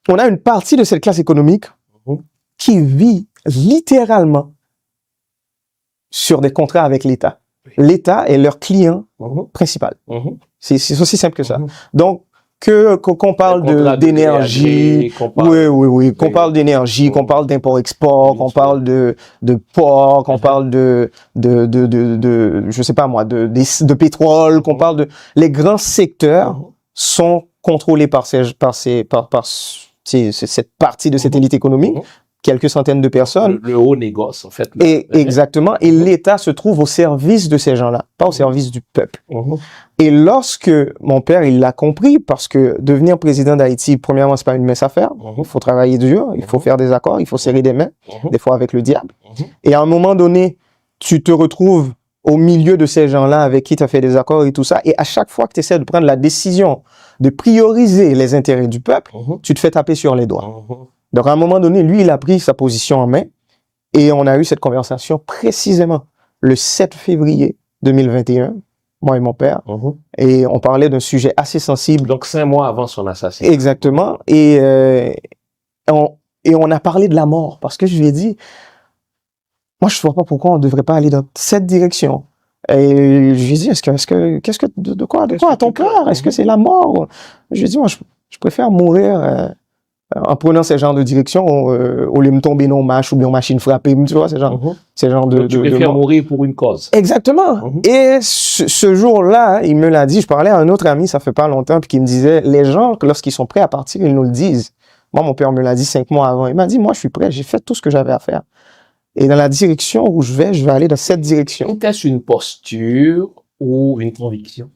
on a une partie de cette classe économique qui vit littéralement sur des contrats avec l'État. L'État est leur client principal. C'est aussi simple que ça. Donc, qu'on parle d'énergie, qu'on parle d'énergie, qu'on parle d'import-export, qu'on parle de port, qu'on parle de je sais pas moi, de pétrole, qu'on parle de, les grands secteurs sont contrôlés par cette partie de cette élite économique. Quelques centaines de personnes. Le haut négoce, en fait. Exactement. Et l'État se trouve au service de ces gens-là, pas au service du peuple. Et lorsque mon père, il l'a compris, parce que devenir président d'Haïti, premièrement, c'est pas une mince affaire. Il faut travailler dur, il faut faire des accords, il faut serrer des mains, des fois avec le diable. Et à un moment donné, tu te retrouves au milieu de ces gens-là avec qui tu as fait des accords et tout ça. Et à chaque fois que tu essaies de prendre la décision de prioriser les intérêts du peuple, tu te fais taper sur les doigts. Donc, à un moment donné, lui, il a pris sa position en main et on a eu cette conversation précisément le 7 février 2021, moi et mon père, et on parlait d'un sujet assez sensible. Donc, 5 mois avant son assassinat. Exactement. Et on a parlé de la mort parce que je lui ai dit, moi, je ne vois pas pourquoi on ne devrait pas aller dans cette direction. Et je lui ai dit, de quoi a-t-on peur? Est-ce que c'est la mort? Je lui ai dit, moi, je préfère mourir en prenant ce genre de direction, au lieu de me tomber dans mâche ou bien machine frappée, tu vois, ce genre de... Donc, tu préfères mourir pour une cause. Exactement. Et ce jour-là, il me l'a dit, je parlais à un autre ami, ça fait pas longtemps, puis qui me disait, les gens, lorsqu'ils sont prêts à partir, ils nous le disent. Moi, mon père me l'a dit 5 mois avant. Il m'a dit, moi, je suis prêt, j'ai fait tout ce que j'avais à faire. Et dans la direction où je vais aller dans cette direction. Est-ce une posture ou une conviction?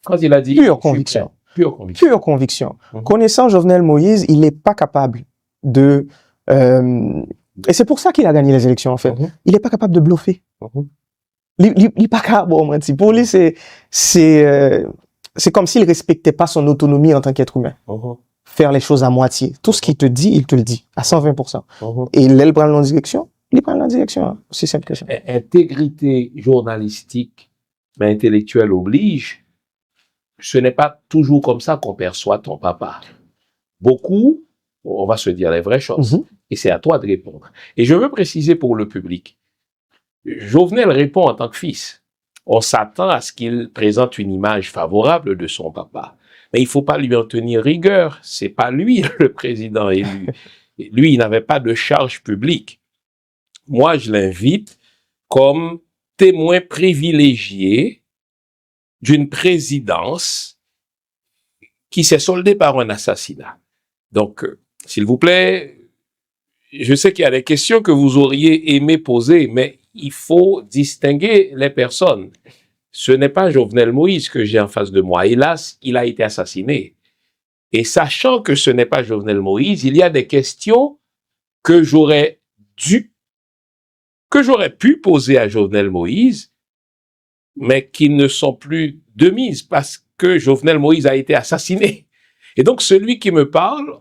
Quand il a dit... Pure conviction. Pure conviction. Connaissant Jovenel Moïse, il n'est pas capable de... et c'est pour ça qu'il a gagné les élections, en fait. Il n'est pas capable de bluffer. Il n'est pas capable, pour lui, c'est comme s'il ne respectait pas son autonomie en tant qu'être humain. Faire les choses à moitié. Tout ce qu'il te dit, il te le dit, à 120%. Et il prend la direction, il prend la direction. Hein. C'est simple que ça. Intégrité journalistique, mais intellectuelle oblige. Ce n'est pas toujours comme ça qu'on perçoit ton papa. Beaucoup, on va se dire les vraies choses. Et c'est à toi de répondre. Et je veux préciser pour le public. Jovenel répond en tant que fils. On s'attend à ce qu'il présente une image favorable de son papa. Mais il ne faut pas lui en tenir rigueur. C'est pas lui le président élu. Lui, il n'avait pas de charge publique. Moi, je l'invite comme témoin privilégié d'une présidence qui s'est soldée par un assassinat. Donc, s'il vous plaît, je sais qu'il y a des questions que vous auriez aimé poser, mais il faut distinguer les personnes. Ce n'est pas Jovenel Moïse que j'ai en face de moi. Hélas, il a été assassiné. Et sachant que ce n'est pas Jovenel Moïse, il y a des questions que j'aurais pu poser à Jovenel Moïse, mais qui ne sont plus de mise parce que Jovenel Moïse a été assassiné. Et donc, celui qui me parle,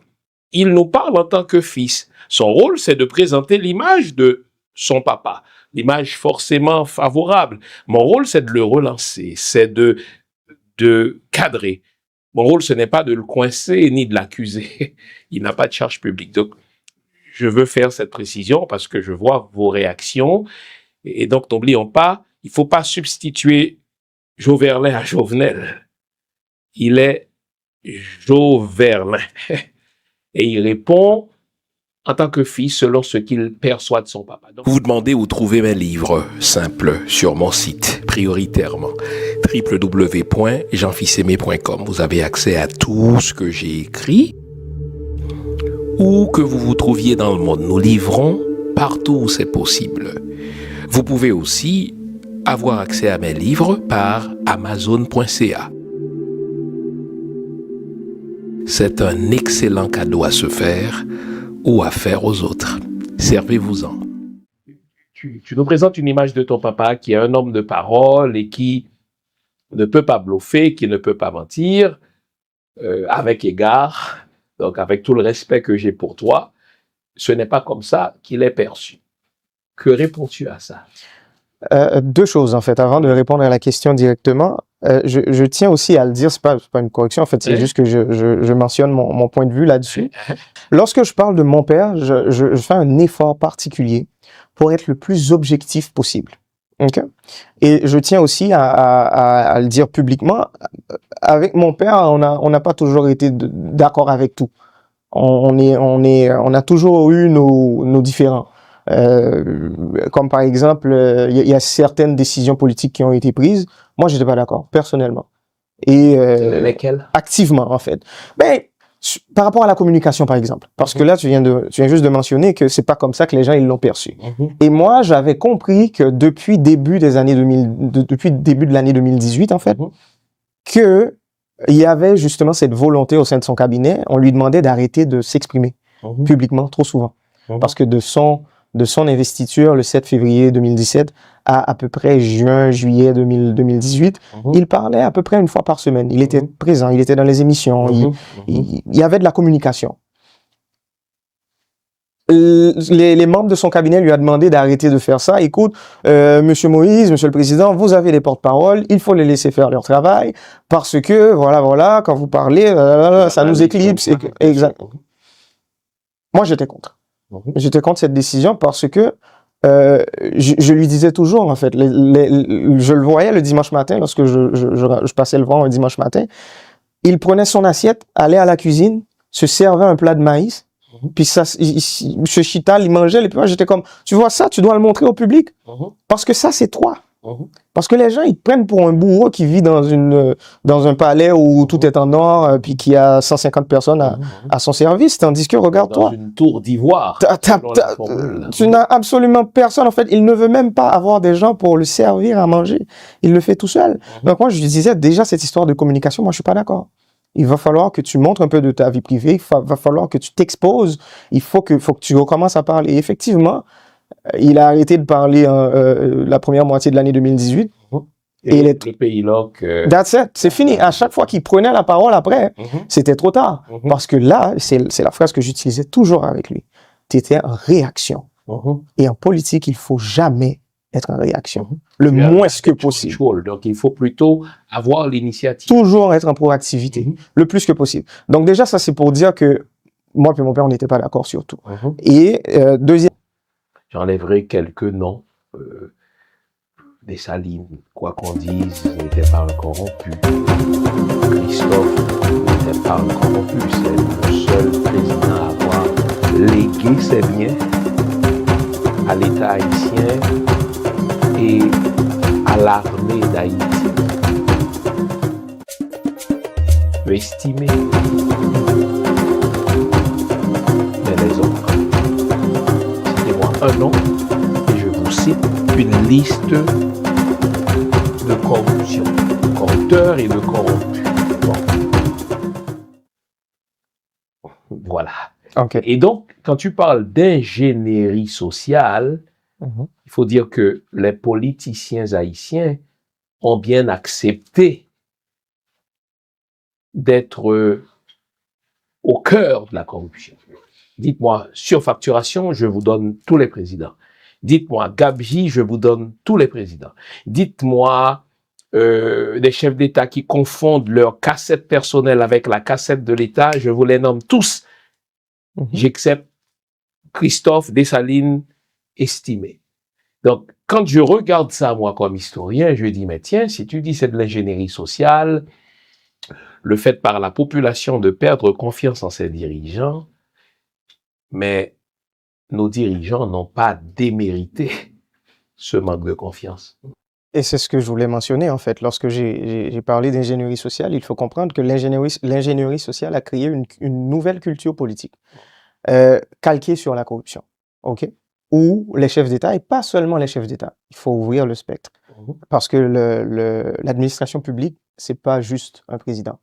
il nous parle en tant que fils. Son rôle, c'est de présenter l'image de son papa, l'image forcément favorable. Mon rôle, c'est de le relancer, c'est de cadrer. Mon rôle, ce n'est pas de le coincer ni de l'accuser. Il n'a pas de charge publique. Donc, je veux faire cette précision parce que je vois vos réactions. Et donc, n'oublions pas, il ne faut pas substituer Joverlin à Jovenel. Il est Joverlin. Et il répond en tant que fils selon ce qu'il perçoit de son papa. Donc, vous vous demandez où trouver mes livres. Simple, sur mon site, prioritairement. www.jeanfils-aimé.com. Vous avez accès à tout ce que j'ai écrit. Où que vous vous trouviez dans le monde, nous livrons partout où c'est possible. Vous pouvez aussi avoir accès à mes livres par Amazon.ca. C'est un excellent cadeau à se faire ou à faire aux autres. Servez-vous-en. tu nous présentes une image de ton papa qui est un homme de parole et qui ne peut pas bluffer, qui ne peut pas mentir, avec égard, donc avec tout le respect que j'ai pour toi. Ce n'est pas comme ça qu'il est perçu. Que réponds-tu à ça? Deux choses, en fait. Avant de répondre à la question directement, je tiens aussi à le dire, c'est pas une correction, en fait, c'est juste que je mentionne mon point de vue là-dessus. Lorsque je parle de mon père, je fais un effort particulier pour être le plus objectif possible. OK? Et je tiens aussi à le dire publiquement, avec mon père, on n'a pas toujours été d'accord avec tout. On a toujours eu nos différends. Comme par exemple, il y a certaines décisions politiques qui ont été prises. Moi, j'étais pas d'accord, personnellement. Et lesquelles? Activement, en fait. Ben, par rapport à la communication, par exemple. Parce que là, tu viens juste de mentionner que c'est pas comme ça que les gens ils l'ont perçu. Et moi, j'avais compris que depuis début de l'année 2018, en fait, que il y avait justement cette volonté au sein de son cabinet. On lui demandait d'arrêter de s'exprimer publiquement trop souvent. Parce que de son investiture le 7 février 2017 à peu près juillet 2018, il parlait à peu près une fois par semaine. Il était présent, il était dans les émissions, il y avait de la communication. Les membres de son cabinet lui a demandé d'arrêter de faire ça. Écoute, Monsieur Moïse, Monsieur le Président, vous avez des porte-paroles, il faut les laisser faire leur travail parce que, voilà, quand vous parlez, ça nous éclipse. Exact. Moi, j'étais contre. J'étais contre cette décision parce que je lui disais toujours, en fait, je le voyais le dimanche matin, lorsque je passais le voir un dimanche matin, il prenait son assiette, allait à la cuisine, se servait un plat de maïs, puis ça, M. Chital, il mangeait, et puis moi, j'étais comme, tu vois ça, tu dois le montrer au public, parce que ça, c'est toi. Parce que les gens, ils te prennent pour un bourreau qui vit dans un palais où tout est en or, puis qui a 150 personnes à son service, tandis que, regarde-toi. Dans une tour d'ivoire. Tu n'as absolument personne. En fait, il ne veut même pas avoir des gens pour le servir à manger. Il le fait tout seul. Donc moi, je disais, déjà, cette histoire de communication, moi, je suis pas d'accord. Il va falloir que tu montres un peu de ta vie privée. Il va falloir que tu t'exposes. Il faut que tu recommences à parler. Et effectivement, il a arrêté de parler la première moitié de l'année 2018. Et le pays là That's it. C'est fini. À chaque fois qu'il prenait la parole après, c'était trop tard. Parce que là, c'est la phrase que j'utilisais toujours avec lui. Tu étais en réaction. Et en politique, il faut jamais être en réaction. Le moins que possible. Donc, il faut plutôt avoir l'initiative. Toujours être en proactivité. Le plus que possible. Donc déjà, ça, c'est pour dire que moi et mon père, on n'était pas d'accord sur tout. Et deuxième... J'enlèverai quelques noms. Dessalines, quoi qu'on dise, n'était pas un corrompu. Christophe n'était pas un corrompu. C'est le seul président à avoir légué ses biens à l'État haïtien et à l'armée d'Haïti. Peut estimer. Mais les autres, citez-moi un nom et je vous cite une liste de corruption, de corrupteurs et de corrompus. Bon. Voilà. Okay. Et donc, quand tu parles d'ingénierie sociale, il faut dire que les politiciens haïtiens ont bien accepté d'être au cœur de la corruption. Dites-moi, surfacturation, je vous donne tous les présidents. Dites-moi, gabegie, je vous donne tous les présidents. Dites-moi, des chefs d'État qui confondent leur cassette personnelle avec la cassette de l'État, je vous les nomme tous. J'accepte Christophe, Dessalines, estimé. Donc, quand je regarde ça, moi, comme historien, je dis, mais tiens, si tu dis c'est de l'ingénierie sociale, le fait par la population de perdre confiance en ses dirigeants, mais nos dirigeants n'ont pas démérité ce manque de confiance. Et c'est ce que je voulais mentionner, en fait. Lorsque j'ai parlé d'ingénierie sociale, il faut comprendre que l'ingénierie sociale a créé une nouvelle culture politique, calquée sur la corruption, OK? Où les chefs d'État, et pas seulement les chefs d'État, il faut ouvrir le spectre. Parce que l'administration publique, c'est pas juste un président.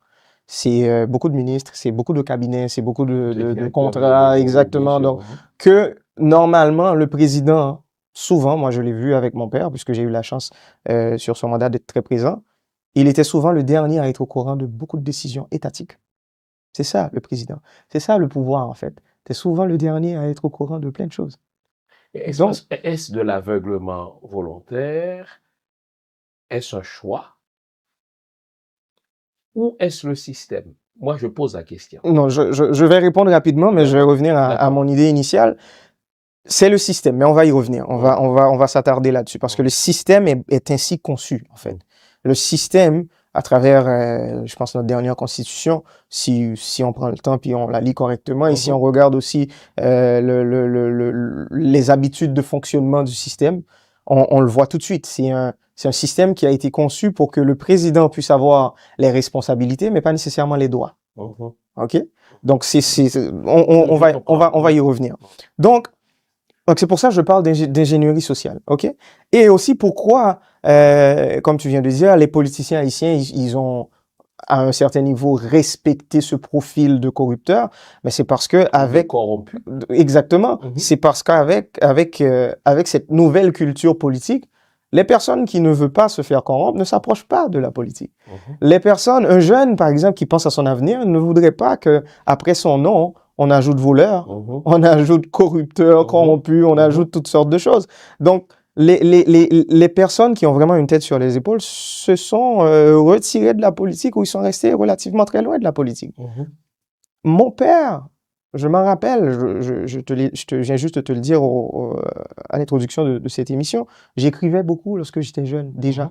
C'est beaucoup de ministres, c'est beaucoup de cabinets, c'est beaucoup de contrats, exactement. Donc, que normalement, le président souvent, moi je l'ai vu avec mon père, puisque j'ai eu la chance sur son mandat d'être très présent, il était souvent le dernier à être au courant de beaucoup de décisions étatiques. C'est ça le président. C'est ça le pouvoir en fait. C'est souvent le dernier à être au courant de plein de choses. Donc, Est-ce de l'aveuglement volontaire? Est-ce un choix? Ou est-ce le système? Moi, je pose la question. non, je vais répondre rapidement, mais je vais revenir à D'accord. mon idée initiale. C'est le système, mais on va y revenir. On va s'attarder là-dessus parce que le système est ainsi conçu, en fait. Le système, à travers, je pense, notre dernière constitution, si on prend le temps puis on la lit correctement, et si on regarde aussi les habitudes de fonctionnement du système, on le voit tout de suite. C'est un système qui a été conçu pour que le président puisse avoir les responsabilités, mais pas nécessairement les droits. OK? Donc, on va y revenir. Donc, c'est pour ça que je parle d'ingénierie sociale, ok? Et aussi pourquoi, comme tu viens de dire, les politiciens haïtiens, ils ont à un certain niveau respecté ce profil de corrupteur, mais c'est parce que avec corrompu. Exactement, c'est parce qu'avec cette nouvelle culture politique, les personnes qui ne veulent pas se faire corrompre ne s'approchent pas de la politique. Les personnes, un jeune par exemple qui pense à son avenir, ne voudrait pas que après son nom on ajoute voleur, on ajoute corrupteur, corrompu, on ajoute toutes sortes de choses. Donc, les personnes qui ont vraiment une tête sur les épaules se sont retirées de la politique ou ils sont restés relativement très loin de la politique. Mon père, je m'en rappelle, je viens juste de te le dire à l'introduction de cette émission, j'écrivais beaucoup lorsque j'étais jeune, déjà.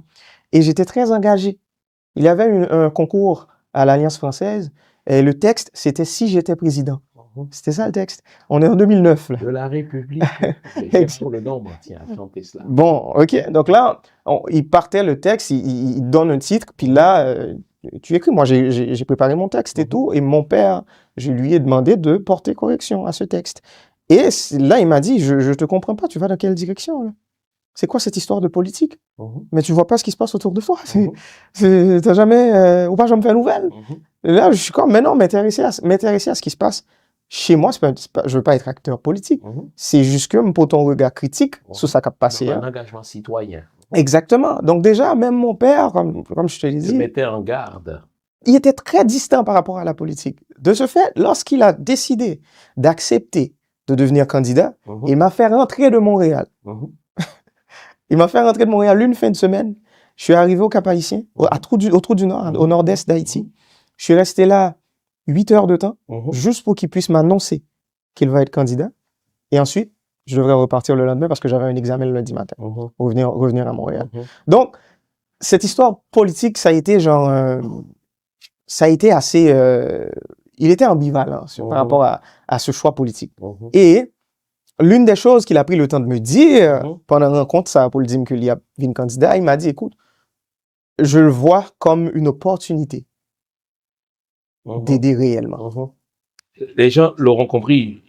Et j'étais très engagé. Il y avait un concours à l'Alliance française et le texte, c'était « Si j'étais président ». C'était ça le texte. On est en 2009. Là. De la République. J'ai sur le nom, tiens, chantez cela. Bon, ok. Donc là, il partait le texte, il donne un titre, puis là, tu écris. Moi, j'ai préparé mon texte et tout, et mon père, je lui ai demandé de porter correction à ce texte. Et là, il m'a dit, je te comprends pas, tu vas dans quelle direction là? C'est quoi cette histoire de politique? Mais tu vois pas ce qui se passe autour de toi. T'as jamais, ou pas, je me fais nouvelle. Et là, je suis comme, mais non, m'intéresser à ce qui se passe. Chez moi, je veux pas être acteur politique. C'est juste que pour ton regard critique sur ça qui a passé. Un engagement citoyen. Exactement. Donc déjà, même mon père, comme je te l'ai dit, il mettait en garde. Il était très distant par rapport à la politique. De ce fait, lorsqu'il a décidé d'accepter de devenir candidat, il m'a fait rentrer de Montréal. Il m'a fait rentrer de Montréal une fin de semaine. Je suis arrivé au Cap-Haïtien, au Trou du Nord, au nord-est d'Haïti. Je suis resté là 8 heures de temps, juste pour qu'il puisse m'annoncer qu'il va être candidat. Et ensuite, je devrais repartir le lendemain parce que j'avais un examen le lundi matin. Revenir à Montréal. Donc, cette histoire politique, ça a été ça a été assez... il était ambivalent par rapport à ce choix politique. Et l'une des choses qu'il a pris le temps de me dire pendant une rencontre, ça pour le dire qu'il y a une candidat, il m'a dit, écoute, je le vois comme une opportunité d'aider réellement. Les gens l'auront compris,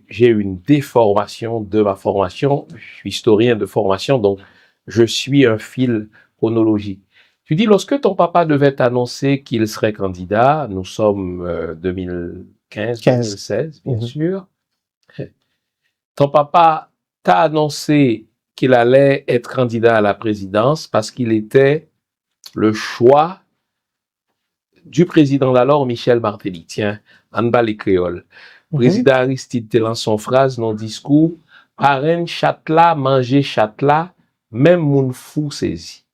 j'ai une déformation de ma formation, je suis historien de formation, donc je suis un fil chronologique. Tu dis, lorsque ton papa devait t'annoncer qu'il serait candidat, nous sommes 2015-2016, bien sûr, ton papa t'a annoncé qu'il allait être candidat à la présidence parce qu'il était le choix du président d'alors, Michel Martelly. Tiens, en bas les créoles. Président Aristide te lance son phrase, non discours, parrain châtela, manger châtela, même moun fou saisi.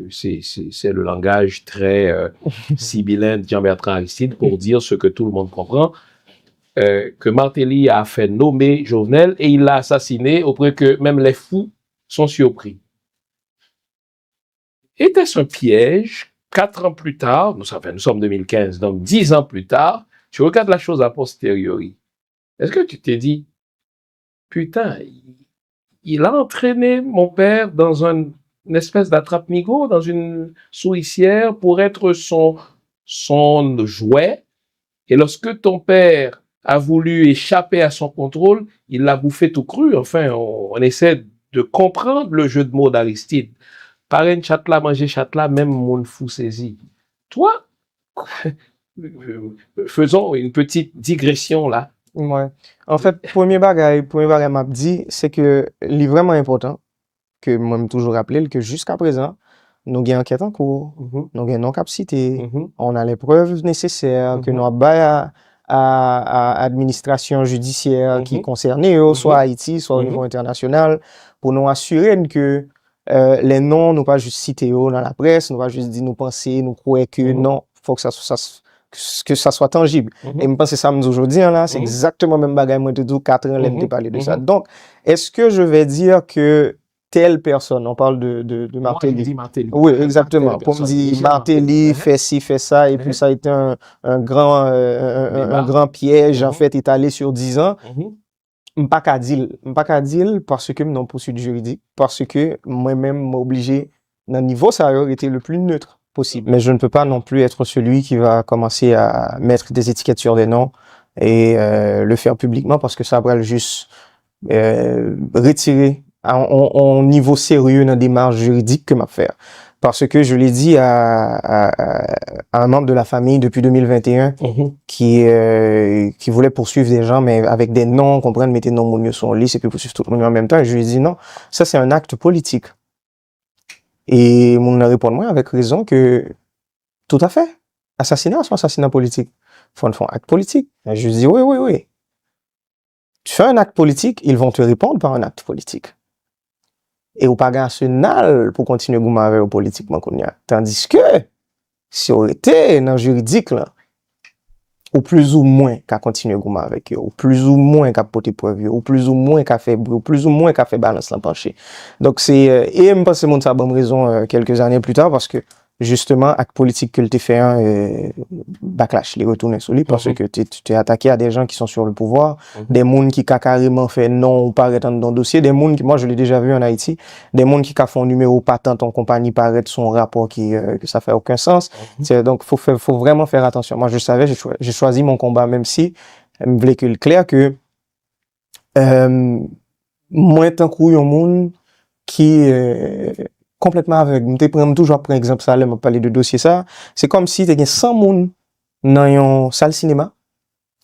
C'est le langage très sibyllin de Jean-Bertrand Aristide pour dire ce que tout le monde comprend, que Martelly a fait nommer Jovenel et il l'a assassiné au point que même les fous sont surpris. Était-ce un piège? 4 ans plus tard, nous sommes 2015, donc 10 ans plus tard, tu regardes la chose a posteriori. Est-ce que tu t'es dit, putain, il a entraîné mon père dans une espèce d'attrape-nigo, dans une souricière pour être son jouet, et lorsque ton père a voulu échapper à son contrôle, il l'a bouffé tout cru. Enfin, on essaie de comprendre le jeu de mots d'Aristide. Parrain châtela, manger châtela, même mon fou saisi. Toi, faisons une petite digression là. Ouais. En fait, premier bagay m'a dit, c'est que il est vraiment important que moi me toujours rappeler que jusqu'à présent, nous avons enquête en cours, nous avons non capacité, on a les preuves nécessaires que nous avons à administration judiciaire qui concernée, soit Haïti, soit au niveau international, pour nous assurer que les noms, nous pas juste cités dans la presse, nous pas juste dire nous penser, nous croire que non, faut que ça soit tangible. Et je pense que ça me dit aujourd'hui, là, c'est exactement le même bagage, moi, de 4 ans, là, parler de ça. Donc, est-ce que je vais dire que telle personne, on parle de Martelly. Moi, je dis Martelly. Oui, exactement. Pour me dire, Martelly fait ci, fait ça, et puis ça a été un grand piège, en fait, étalé sur 10 ans. M'pas qu'à dire parce que non poursuite juridique, parce que moi-même m'obligé, dans le niveau, ça aurait été le plus neutre possible. Mais je ne peux pas non plus être celui qui va commencer à mettre des étiquettes sur des noms et le faire publiquement parce que ça va juste retirer en niveau sérieux dans la démarche juridique que m'a faire. Parce que je l'ai dit à un membre de la famille depuis 2021 qui voulait poursuivre des gens, mais avec des noms, comprendre, mettre des noms mieux sur le lit, et puis poursuivre tout le monde en même temps. Et je lui ai dit non, ça c'est un acte politique. Et mon a répondu moi avec raison que tout à fait. Assassinat, c'est un assassinat politique. Faut un acte politique. Et je lui ai dit oui. Tu fais un acte politique, ils vont te répondre par un acte politique. Et ou pas national pour continuer à avec politiquement qu'on y a. Tandis que, si on était dans le juridique, là, ou plus ou moins qu'à continuer avec eux, ou plus ou moins qu'à porter preuve, ou plus ou moins qu'à faire bruit, ou plus ou moins qu'à faire balance l'empanché. Donc c'est, et je pense que c'est ça bonne raison quelques années plus tard, parce que, justement, acte politique que tu fait backlash, les retourner sur lui, parce que tu t'es attaqué à des gens qui sont sur le pouvoir, des gens qui ont carrément fait non ou paraître dans le dossier, des gens qui, moi je l'ai déjà vu en Haïti, des gens qui ont fait un numéro patent en compagnie paraître son rapport que ça fait aucun sens. Donc, faut vraiment faire attention. Moi, je savais, j'ai choisi mon combat, même si, je voulais que le clair que, moi, tant qu'il y a un monde qui, complètement aveugle. Je prends toujours par exemple ça, là, m'a parlé de dossier ça. C'est comme si tu as 100 moun dans une salle cinéma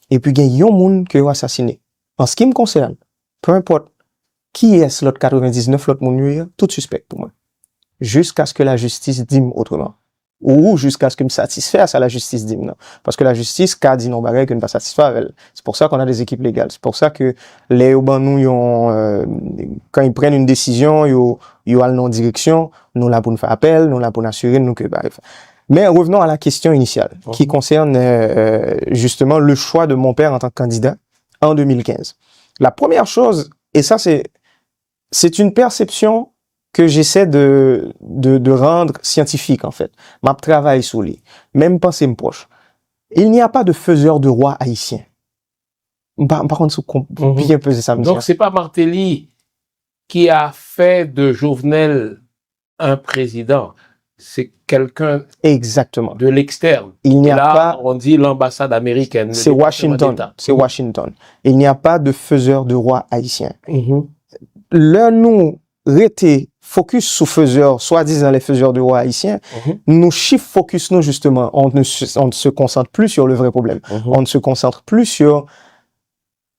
et puis il y a un moun qui a assassiné. En ce qui me concerne, peu importe qui est l'autre 99, l'autre moun, tout suspect pour moi. Jusqu'à ce que la justice dîme autrement. Ou jusqu'à ce que me satisfasse à la justice dîme, non. Parce que la justice, qu'a dit non barré que ne pas satisfaire avec elle. C'est pour ça qu'on a des équipes légales. C'est pour ça que les urbains quand ils prennent une décision, ils allent dans une direction, nous là pour nous faire appel, nous là pour nous assurer, nous que, bref. Mais revenons à la question initiale, qui concerne, justement le choix de mon père en tant que candidat en 2015. La première chose, et ça c'est une perception que j'essaie de rendre scientifique, en fait. Ma travail sur lui. Même pensée me proche. Il n'y a pas de faiseur de roi haïtien. Par contre, bien peser ça. Donc, c'est pas Martelly qui a fait de Jovenel un président. C'est quelqu'un exactement de l'externe. Il n'y a pas, on dit l'ambassade américaine. C'est Washington. C'est Washington. Il n'y a pas de faiseur de roi haïtien. Là, nous, rété focus sur faiseurs, soi-disant les faiseurs de roi haïtiens, nous chiffre focus nous justement, on ne se concentre plus sur le vrai problème. On ne se concentre plus sur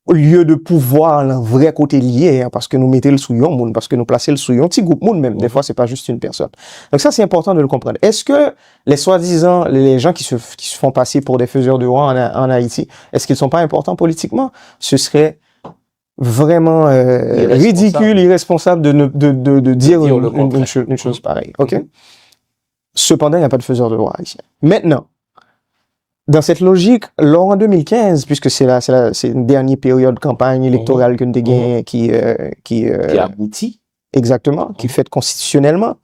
au lieu de pouvoir le vrai côté lié, parce que nous mettons le souillon monde, parce que nous plaçons le souillon petit groupe monde même. Des fois, c'est pas juste une personne. Donc ça, c'est important de le comprendre. Est-ce que les soi-disant, les gens qui se font passer pour des faiseurs de roi en Haïti, est-ce qu'ils sont pas importants politiquement? Ce serait vraiment ridicule, irresponsable de dire une chose pareille. OK? Cependant, il n'y a pas de faiseur de roi ici. Maintenant, dans cette logique, lors en 2015, puisque c'est une dernière période de campagne électorale que nous avons gagné qui aboutit. Exactement, qui est faite constitutionnellement.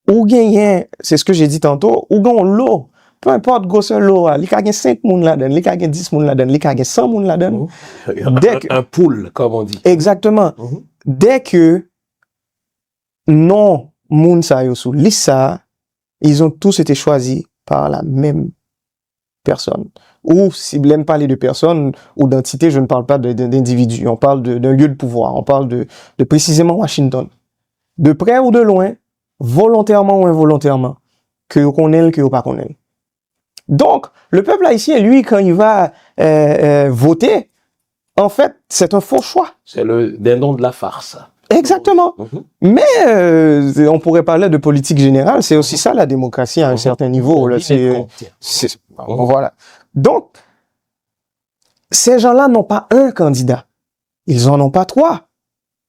Ou gagner, c'est ce que j'ai dit tantôt, ou gagner l'eau. Peu importe grosseur l'eau, il y a 5 moun là-dedans, il y a 10 moun là-dedans, il y a 100 moun là-dedans. Un pool, comme on dit. Exactement. Dès que non moun sa yo sous lissa, ils ont tous été choisis par la même personne. Ou si je n'aime parler de personne ou d'entité, je ne parle pas d'individu. On parle d'un lieu de pouvoir. On parle de précisément Washington. De près ou de loin, volontairement ou involontairement, que vous connaissez, que vous pas connaissez. Donc, le peuple haïtien, lui, quand il va voter, en fait, c'est un faux choix. C'est le dindon de la farce. Exactement. Mais on pourrait parler de politique générale, c'est aussi ça la démocratie à un certain niveau. Là, voilà. Donc, ces gens-là n'ont pas un candidat. Ils en ont pas trois.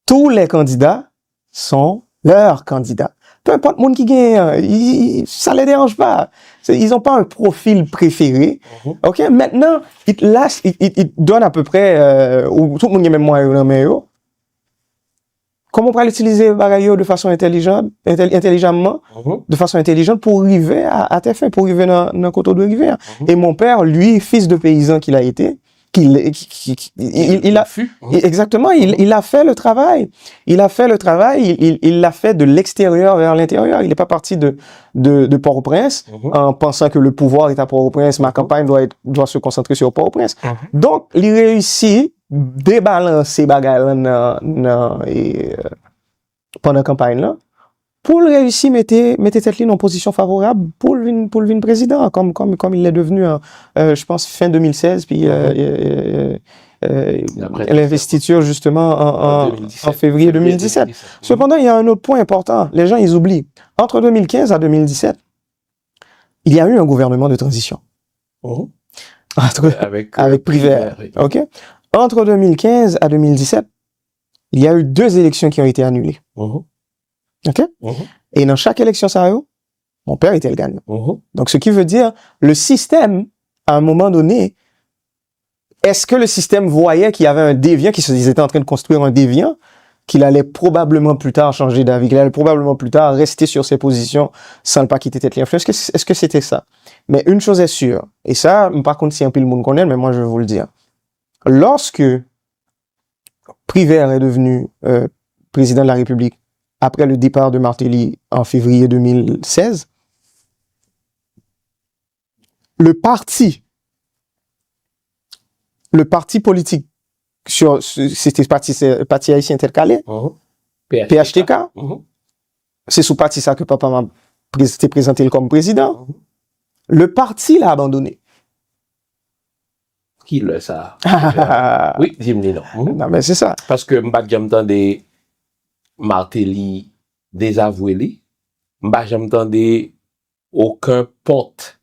Tous les candidats sont leurs candidats. Peu importe le monde qui gagne, ça les dérange pas. Ils ont pas un profil préféré. OK? Maintenant, ils donnent à peu près, où tout le monde a même moyen. Comment on peut l'utiliser de façon intelligemment, de façon intelligente pour arriver à tes fins, pour arriver dans le côté de rivière. Et mon père, lui, fils de paysan qu'il a été, exactement, il a fait le travail. Il a fait le travail, il l'a fait de l'extérieur vers l'intérieur. Il n'est pas parti de Port-au-Prince en pensant que le pouvoir est à Port-au-Prince, ma campagne doit se concentrer sur Port-au-Prince. Donc, il réussit débalancer bagaille pendant la campagne là pour le réussir mettez tête en position favorable pour le vin président comme il l'est devenu je pense fin 2016 puis l'investiture justement en février 2017. Cependant, il y a un autre point important, les gens ils oublient. Entre 2015 à 2017, il y a eu un gouvernement de transition. Avec Privert. OK? Entre 2015 à 2017, il y a eu 2 élections qui ont été annulées. OK? Et dans chaque élection, mon père était le gagnant. Donc, ce qui veut dire, le système, à un moment donné, est-ce que le système voyait qu'il y avait un déviant, qu'ils étaient en train de construire un déviant, qu'il allait probablement plus tard changer d'avis, qu'il allait probablement plus tard rester sur ses positions sans ne pas quitter tête l'influence? Est-ce que c'était ça? Mais une chose est sûre, et ça, par contre, si un peu le monde connaît, mais moi, je vais vous le dire. Lorsque Privert est devenu président de la République après le départ de Martelly en février 2016, le parti politique c'était parti haïtien intercalé, PHTK, c'est sous parti ça que papa m'a présenté comme président. Le parti l'a abandonné. Qui le ça? Oui, dis-moi non. Non, mais c'est ça. Parce que m'pas j'entendais Martelly désavoué, m'pas j'entendais aucun porte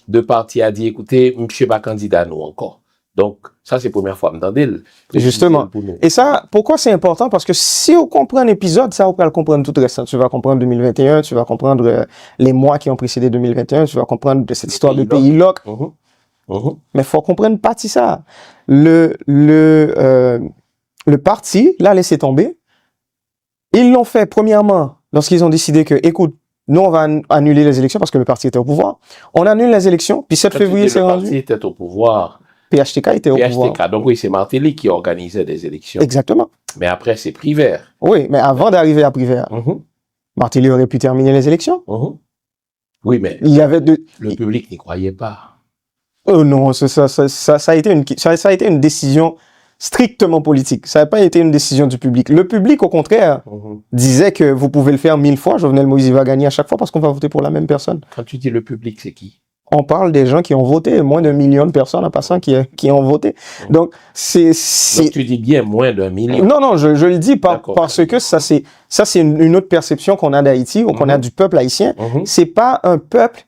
de parti a dit écoutez, monsieur pas candidat nous encore. Donc ça c'est la première fois m'entendais. Justement. Et ça pourquoi c'est important parce que si on comprend l'épisode, ça on peut le comprendre tout le reste. Tu vas comprendre 2021, tu vas comprendre les mois qui ont précédé 2021, tu vas comprendre de cette histoire de pays loc. Mais faut comprendre partie ça. Le parti l'a laissé tomber. Ils l'ont fait premièrement lorsqu'ils ont décidé que, écoute, nous on va annuler les élections parce que le parti était au pouvoir. On annule les élections, puis 7 février c'est rendu. Le parti était au pouvoir. PHTK était au pouvoir. Donc oui, c'est Martelly qui organisait des élections. Exactement. Mais après c'est Privert. Oui, mais avant d'arriver à Privert, Martelly aurait pu terminer les élections. Oui, mais il y avait le public n'y croyait pas. Oh non, ça a été une décision strictement politique. Ça n'a pas été une décision du public. Le public, au contraire, disait que vous pouvez le faire 1000 fois. Jovenel Moïse va gagner à chaque fois parce qu'on va voter pour la même personne. Quand tu dis le public, c'est qui? On parle des gens qui ont voté, moins d'1 million de personnes en passant qui ont voté. Donc, donc tu dis bien moins d'1 million. Non, je le dis parce que ça c'est une autre perception qu'on a d'Haïti, ou qu'on a du peuple haïtien. C'est pas un peuple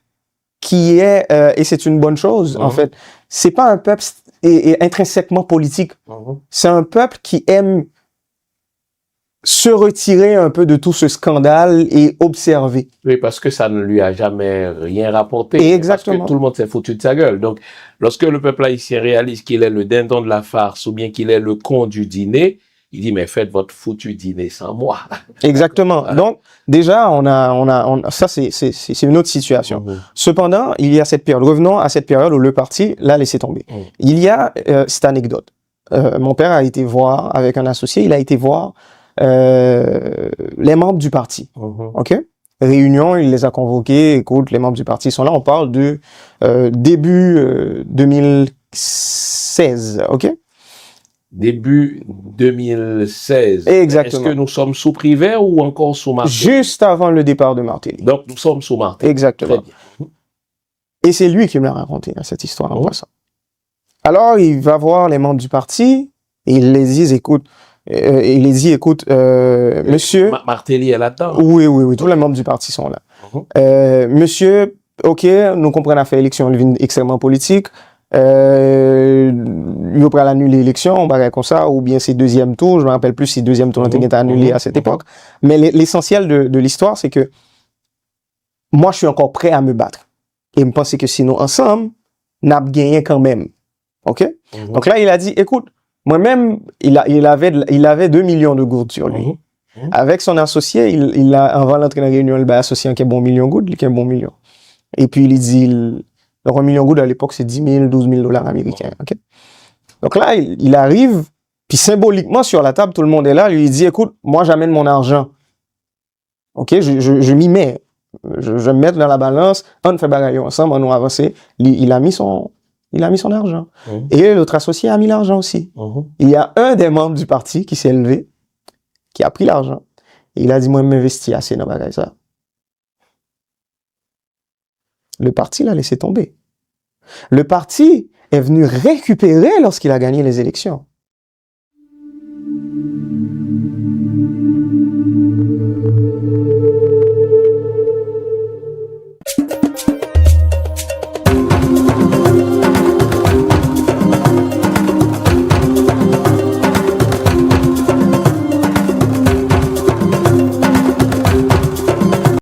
qui est, et c'est une bonne chose, en fait, c'est pas un peuple intrinsèquement politique. C'est un peuple qui aime se retirer un peu de tout ce scandale et observer. Oui, parce que ça ne lui a jamais rien rapporté. Et exactement. Parce que tout le monde s'est foutu de sa gueule. Donc, lorsque le peuple haïtien réalise qu'il est le dindon de la farce ou bien qu'il est le con du dîner, il dit, mais faites votre foutu dîner sans moi. Exactement. Donc, déjà, ça, c'est une autre situation. Cependant, il y a cette période. Revenons à cette période où le parti l'a laissé tomber. Il y a cette anecdote. Mon père a été voir, avec un associé, il a été voir les membres du parti. OK? Réunion, il les a convoqués. Écoute, les membres du parti sont là. On parle de début 2016. OK? Début 2016. Exactement. Est-ce que nous sommes sous Privert ou encore sous Martelly? Juste avant le départ de Martelly. Donc, nous sommes sous Martelly. Exactement. Très bien. Et c'est lui qui me l'a raconté, hein, cette histoire en passant. Alors, il va voir les membres du parti et il les dit, écoute, monsieur... Martelly est là-dedans. Oui, tous les membres du parti sont là. Monsieur, ok, nous comprenons faire élection extrêmement politique. Il va pas annuler l'élection, on va comme ça, ou bien c'est deuxième tour, je me rappelle plus si deuxième tour était annulé à cette époque. Mais l'essentiel de l'histoire, c'est que moi, je suis encore prêt à me battre. Et me penser que sinon, ensemble, n'a gagné quand même. OK? Donc là, il a dit, écoute, moi-même, il avait 2 millions de gourdes sur lui. Avec son associé, il a, avant l'entrée dans la réunion, il a associé un bon million de gourdes, qui est un bon million. Et puis, il dit, donc 1 million de gourdes à l'époque, c'est 10 000, 12 000 dollars américains. OK? Donc là, il arrive, puis symboliquement, sur la table, tout le monde est là, lui dit, écoute, moi, j'amène mon argent. OK? Je m'y mets. Je vais me mettre dans la balance, on fait bagaille ensemble, on va avancer. Il a mis son argent. Et l'autre associé a mis l'argent aussi. Il y a un des membres du parti qui s'est levé, qui a pris l'argent. Et il a dit, moi, je m'investis assez dans bagaille ça. Le parti l'a laissé tomber. Le parti est venu récupérer lorsqu'il a gagné les élections.